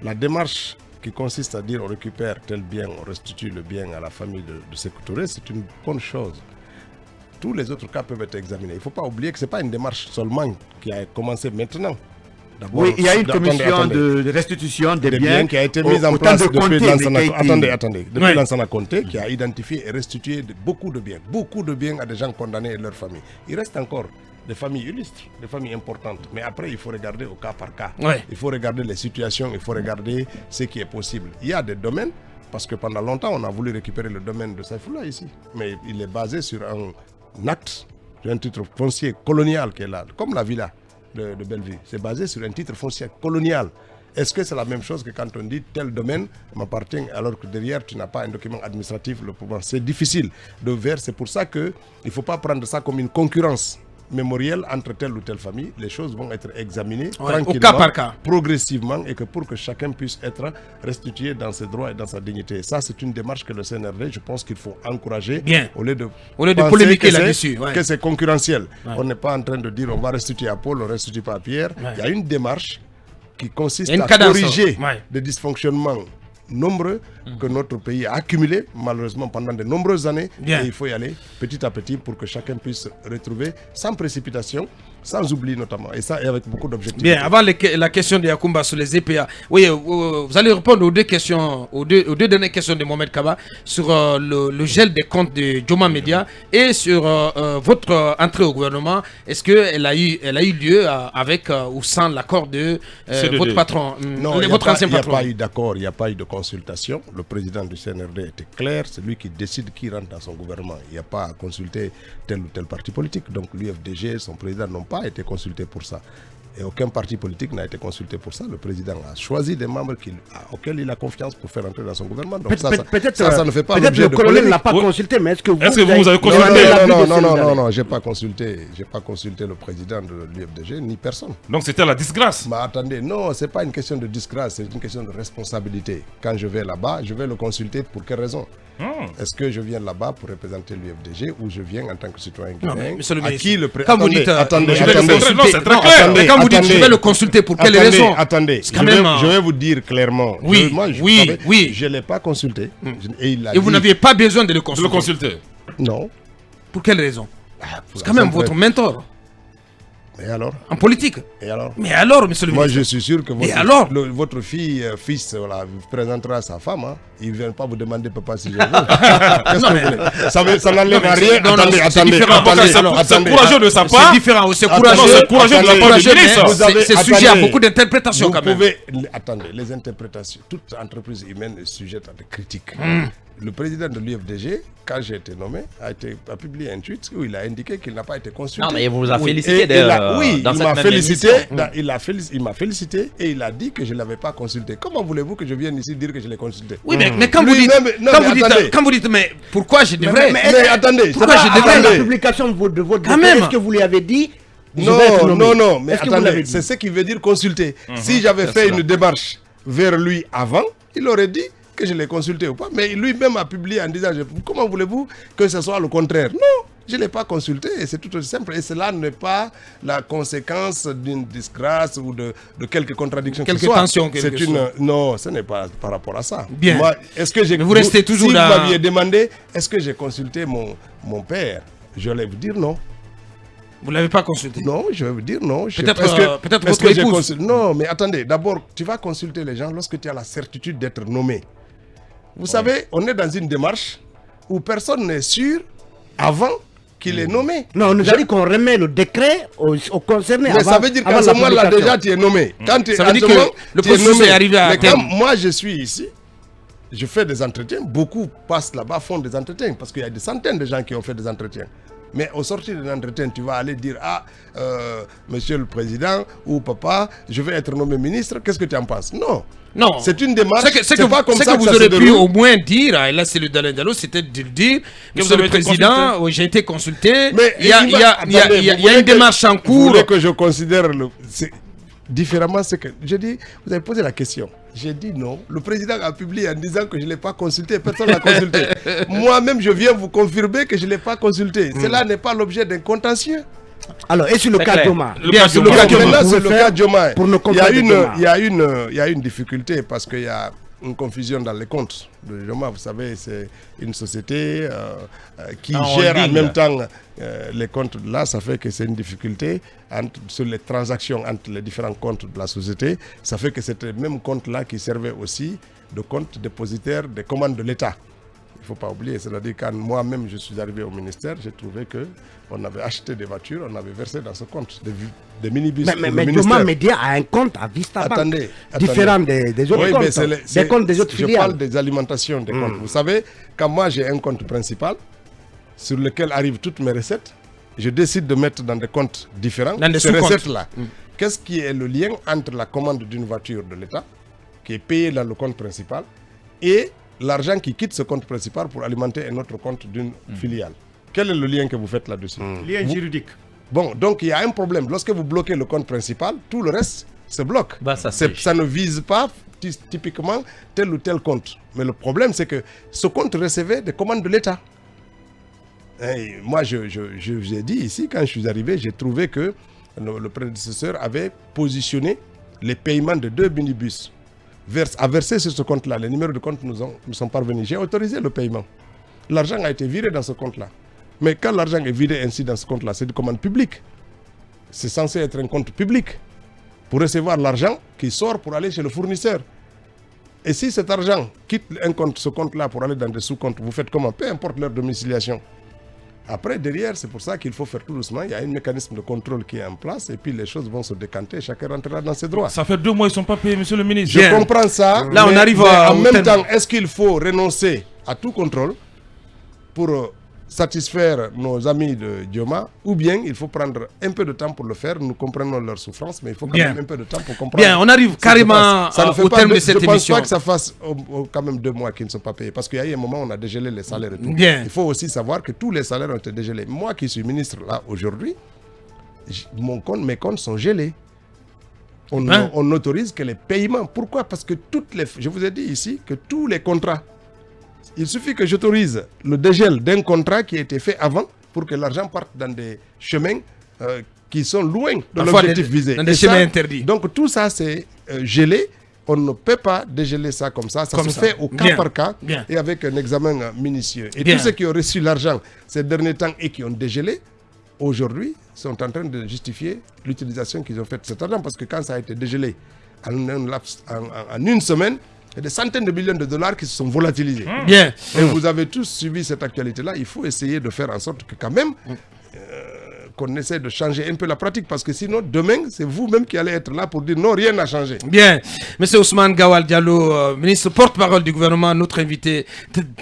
La démarche qui consiste à dire on récupère tel bien, on restitue le bien à la famille de Sékou Touré, c'est une bonne chose. Tous les autres cas peuvent être examinés. Il ne faut pas oublier que ce n'est pas une démarche seulement qui a commencé maintenant. Oui, il y a une commission de restitution des biens qui a été mise en place depuis Lansana Conté, qui a identifié et restitué beaucoup de biens à des gens condamnés et leurs familles. Il reste encore des familles illustres, des familles importantes. Mais après, il faut regarder au cas par cas. Il faut regarder les situations, il faut regarder ce qui est possible. Il y a des domaines, parce que pendant longtemps, on a voulu récupérer le domaine de Saïfoula ici. Mais il est basé sur un acte, sur un titre foncier colonial qui est là, comme la villa de Bellevue. C'est basé sur un titre foncier colonial. Est-ce que c'est la même chose que quand on dit tel domaine m'appartient alors que derrière tu n'as pas un document administratif? C'est difficile de voir. C'est pour ça qu'il ne faut pas prendre ça comme une concurrence mémorielle entre telle ou telle famille. Les choses vont être examinées tranquillement, au cas par cas, progressivement, et que pour que chacun puisse être restitué dans ses droits et dans sa dignité. Ça, c'est une démarche que le CNRD, je pense qu'il faut encourager au lieu de polémiquer là-dessus. Que c'est concurrentiel. On n'est pas en train de dire on va restituer à Paul, on ne restitue pas à Pierre. Il y a une démarche qui consiste à corriger des dysfonctionnements nombreux que notre pays a accumulés malheureusement pendant de nombreuses années. Et il faut y aller petit à petit pour que chacun puisse retrouver sans précipitation, sans oubli notamment, et ça avec beaucoup d'objectivité. Bien, avant la question de Yacoumba sur les EPA, oui, vous allez répondre aux deux dernières questions de Mohamed Kaba sur le gel des comptes de Joma Media et sur votre entrée au gouvernement. Est-ce qu'elle a eu lieu avec ou sans l'accord de votre patron, votre ancien patron? Il n'y a pas eu d'accord, il n'y a pas eu de consultation. Le président du CNRD était clair, c'est lui qui décide qui rentre dans son gouvernement. Il n'y a pas à consulter tel ou tel parti politique. Donc l'UFDG, son président n'ont pas été consultés pour ça. Et aucun parti politique n'a été consulté pour ça. Le président a choisi des membres auxquels il a confiance pour faire entrer dans son gouvernement. Donc ça ne fait pas l'objet de polémique. Peut-être le colonel ne l'a pas consulté, mais est-ce que vous avez consulté? Non, j'ai pas consulté le président de l'UFDG, ni personne. Donc c'était la disgrâce? Attendez, non, c'est pas une question de disgrâce, c'est une question de responsabilité. Quand je vais là-bas, je vais le consulter pour quelle raison? Est-ce que je viens là-bas pour représenter l'UFDG ou je viens en tant que citoyen guinéen? Quand vous dites, attendez, c'est très clair. Quand vous dites, je vais le consulter pour quelle raison? Attendez, je vais vous dire clairement. Oui, je ne l'ai pas consulté. Et vous n'aviez pas besoin de le consulter? Non. Pour quelle raison? C'est quand même votre mentor. Et alors? En politique. Et alors? Mais alors, monsieur le ministre? Moi, je suis sûr que votre fils vous présentera sa femme. Hein. Il ne vient pas vous demander papa si je veux. Ça n'enlève rien. Attendez. C'est courageux de sa part. C'est différent. C'est courageux de la part du ministre. C'est sujet à beaucoup d'interprétations quand même. Attendez, les interprétations. Toute entreprise humaine est sujette à des critiques. Le président de l'UFDG, quand j'ai été nommé, a publié un tweet où il a indiqué qu'il n'a pas été consulté. Non, mais il vous a félicité d'ailleurs. Oui, il m'a félicité et il a dit que je ne l'avais pas consulté. Comment voulez-vous que je vienne ici dire que je l'ai consulté? Oui, mais quand vous dites, mais pourquoi je devrais? Mais attendez, pourquoi je devrais? La publication de votre décret, est-ce que vous lui avez dit? Non, mais attendez, c'est ce qui veut dire consulter. Si j'avais fait une démarche vers lui avant, il aurait dit que je l'ai consulté ou pas, mais lui-même a publié en disant comment voulez-vous que ce soit le contraire? Non, Je ne l'ai pas consulté et c'est tout aussi simple. Et cela n'est pas la conséquence d'une disgrâce ou de quelques contradictions. Quelques tensions. Non, ce n'est pas par rapport à ça. Bien. Moi, est-ce que vous restez toujours si là. vous m'aviez demandé, est-ce que j'ai consulté mon père? Je vais vous dire non. Vous ne l'avez pas consulté? Non, je vais vous dire non. Peut-être votre épouse. Non, mais attendez, d'abord, tu vas consulter les gens lorsque tu as la certitude d'être nommé. Vous savez, on est dans une démarche où personne n'est sûr avant qu'il est nommé. Non, on nous a dit qu'on remet le décret aux concernés. Mais ça veut dire qu'à ce moment-là, déjà, tu es nommé. Ça veut dire que le processus est arrivé à terme. Comme moi, je suis ici, je fais des entretiens. Beaucoup passent là-bas, font des entretiens. Parce qu'il y a des centaines de gens qui ont fait des entretiens. Mais au sortir d'un entretien, tu vas aller dire monsieur le président ou papa, je vais être nommé ministre, qu'est-ce que tu en penses? Non. Non. C'est une démarche. C'est pas comme ça que vous aurez pu au moins dire, et là c'est le Dalin Diallo, c'était de dire, monsieur le président, j'ai été consulté, mais il y a une démarche en cours. Vous voulez que je considère différemment ce que... Je dis, vous avez posé la question. J'ai dit non. Le président a publié en disant que je ne l'ai pas consulté. Personne ne l'a consulté. Moi-même, je viens vous confirmer que je ne l'ai pas consulté. Cela n'est pas l'objet d'un contentieux. Alors, et sur le cas Dioma? Maintenant, c'est le cas Dioma. Il y a une difficulté parce qu'il y a une confusion dans les comptes de Dioma. Vous savez, c'est une société qui gère en même temps les comptes. Là, ça fait que c'est une difficulté sur les transactions entre les différents comptes de la société. Ça fait que c'est le même compte-là qui servait aussi de compte dépositaire des commandes de l'État. Il ne faut pas oublier, c'est-à-dire quand moi-même je suis arrivé au ministère, j'ai trouvé qu'on avait acheté des voitures, on avait versé dans ce compte des minibus. Mais Dioma Média a un compte à Vista Bank, différent des autres comptes, des comptes des autres filiales. Je parle des alimentations des comptes. Vous savez, quand moi j'ai un compte principal sur lequel arrivent toutes mes recettes, je décide de mettre dans des comptes différents ces recettes-là. Qu'est-ce qui est le lien entre la commande d'une voiture de l'État, qui est payée dans le compte principal, et l'argent qui quitte ce compte principal pour alimenter un autre compte d'une filiale? Quel est le lien que vous faites là-dessus? Lien juridique. Bon, donc il y a un problème. Lorsque vous bloquez le compte principal, tout le reste se bloque. Ça ne vise pas typiquement tel ou tel compte. Mais le problème, c'est que ce compte recevait des commandes de l'État. Et moi, je vous ai dit ici, quand je suis arrivé, j'ai trouvé que le prédécesseur avait positionné les paiements de 2 minibus à verser sur ce compte-là. Les numéros de compte nous sont parvenus. J'ai autorisé le paiement. L'argent a été viré dans ce compte-là. Mais quand l'argent est viré ainsi dans ce compte-là, c'est une commande publique. C'est censé être un compte public pour recevoir l'argent qui sort pour aller chez le fournisseur. Et si cet argent quitte ce compte-là pour aller dans des sous-comptes, vous faites comment? Peu importe leur domiciliation. Après, derrière, c'est pour ça qu'il faut faire tout doucement. Il y a un mécanisme de contrôle qui est en place et puis les choses vont se décanter. Chacun rentrera dans ses droits. Ça fait 2 mois, ils ne sont pas payés, monsieur le ministre. Je comprends ça. Là, on arrive en même temps, est-ce qu'il faut renoncer à tout contrôle pour satisfaire nos amis de Dioma, ou bien il faut prendre un peu de temps pour le faire? Nous comprenons leur souffrance, mais il faut quand même un peu de temps pour comprendre. Bien, on arrive carrément au terme de cette émission. Je ne pense pas que ça fasse quand même 2 mois qu'ils ne sont pas payés, parce qu'il y a eu un moment où on a dégelé les salaires et tout. Bien. Il faut aussi savoir que tous les salaires ont été dégélés. Moi qui suis ministre là aujourd'hui, mes comptes sont gelés. On autorise que les paiements. Pourquoi? Parce que je vous ai dit ici que tous les contrats, il suffit que j'autorise le dégel d'un contrat qui a été fait avant pour que l'argent parte dans des chemins qui sont loin de l'objectif visé. Dans des chemins interdits. Donc tout ça, c'est gelé. On ne peut pas dégeler ça comme ça. Ça se fait au cas par cas et avec un examen minutieux. Et tous ceux qui ont reçu l'argent ces derniers temps et qui ont dégelé, aujourd'hui, sont en train de justifier l'utilisation qu'ils ont faite de cet argent. Parce que quand ça a été dégelé en une semaine, il y a des centaines de millions de dollars qui se sont volatilisés. Bien. Et vous avez tous suivi cette actualité-là. Il faut essayer de faire en sorte que quand même, qu'on essaie de changer un peu la pratique. Parce que sinon, demain, c'est vous-même qui allez être là pour dire non, rien n'a changé. Bien. Monsieur Ousmane Gawal Diallo, ministre porte-parole du gouvernement, notre invité.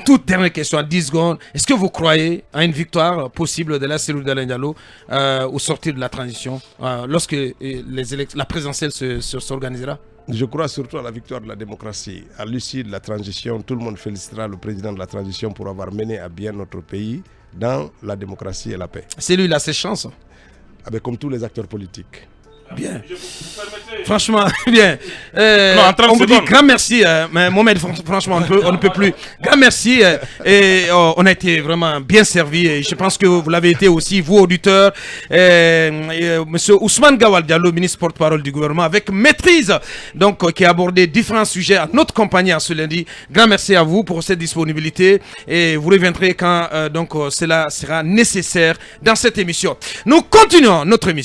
Toute dernière question, à 10 secondes. Est-ce que vous croyez à une victoire possible de la cellule d'Alain Diallo au sortir de la transition, lorsque la présidentielle s'organisera? Je crois surtout à la victoire de la démocratie. À l'issue de la transition, tout le monde félicitera le président de la transition pour avoir mené à bien notre pays dans la démocratie et la paix. C'est lui, il a ses chances. Comme tous les acteurs politiques. Bien. Franchement, bien. On vous dit grand merci, mais Mohamed, franchement, on ne peut plus. Grand merci. On a été vraiment bien servi. Et je pense que vous l'avez été aussi, vous, auditeurs. Monsieur Ousmane Gawal Diallo, ministre porte-parole du gouvernement, avec maîtrise, donc, qui a abordé différents sujets à notre compagnie ce lundi. Grand merci à vous pour cette disponibilité. Et vous reviendrez quand cela sera nécessaire dans cette émission. Nous continuons notre émission.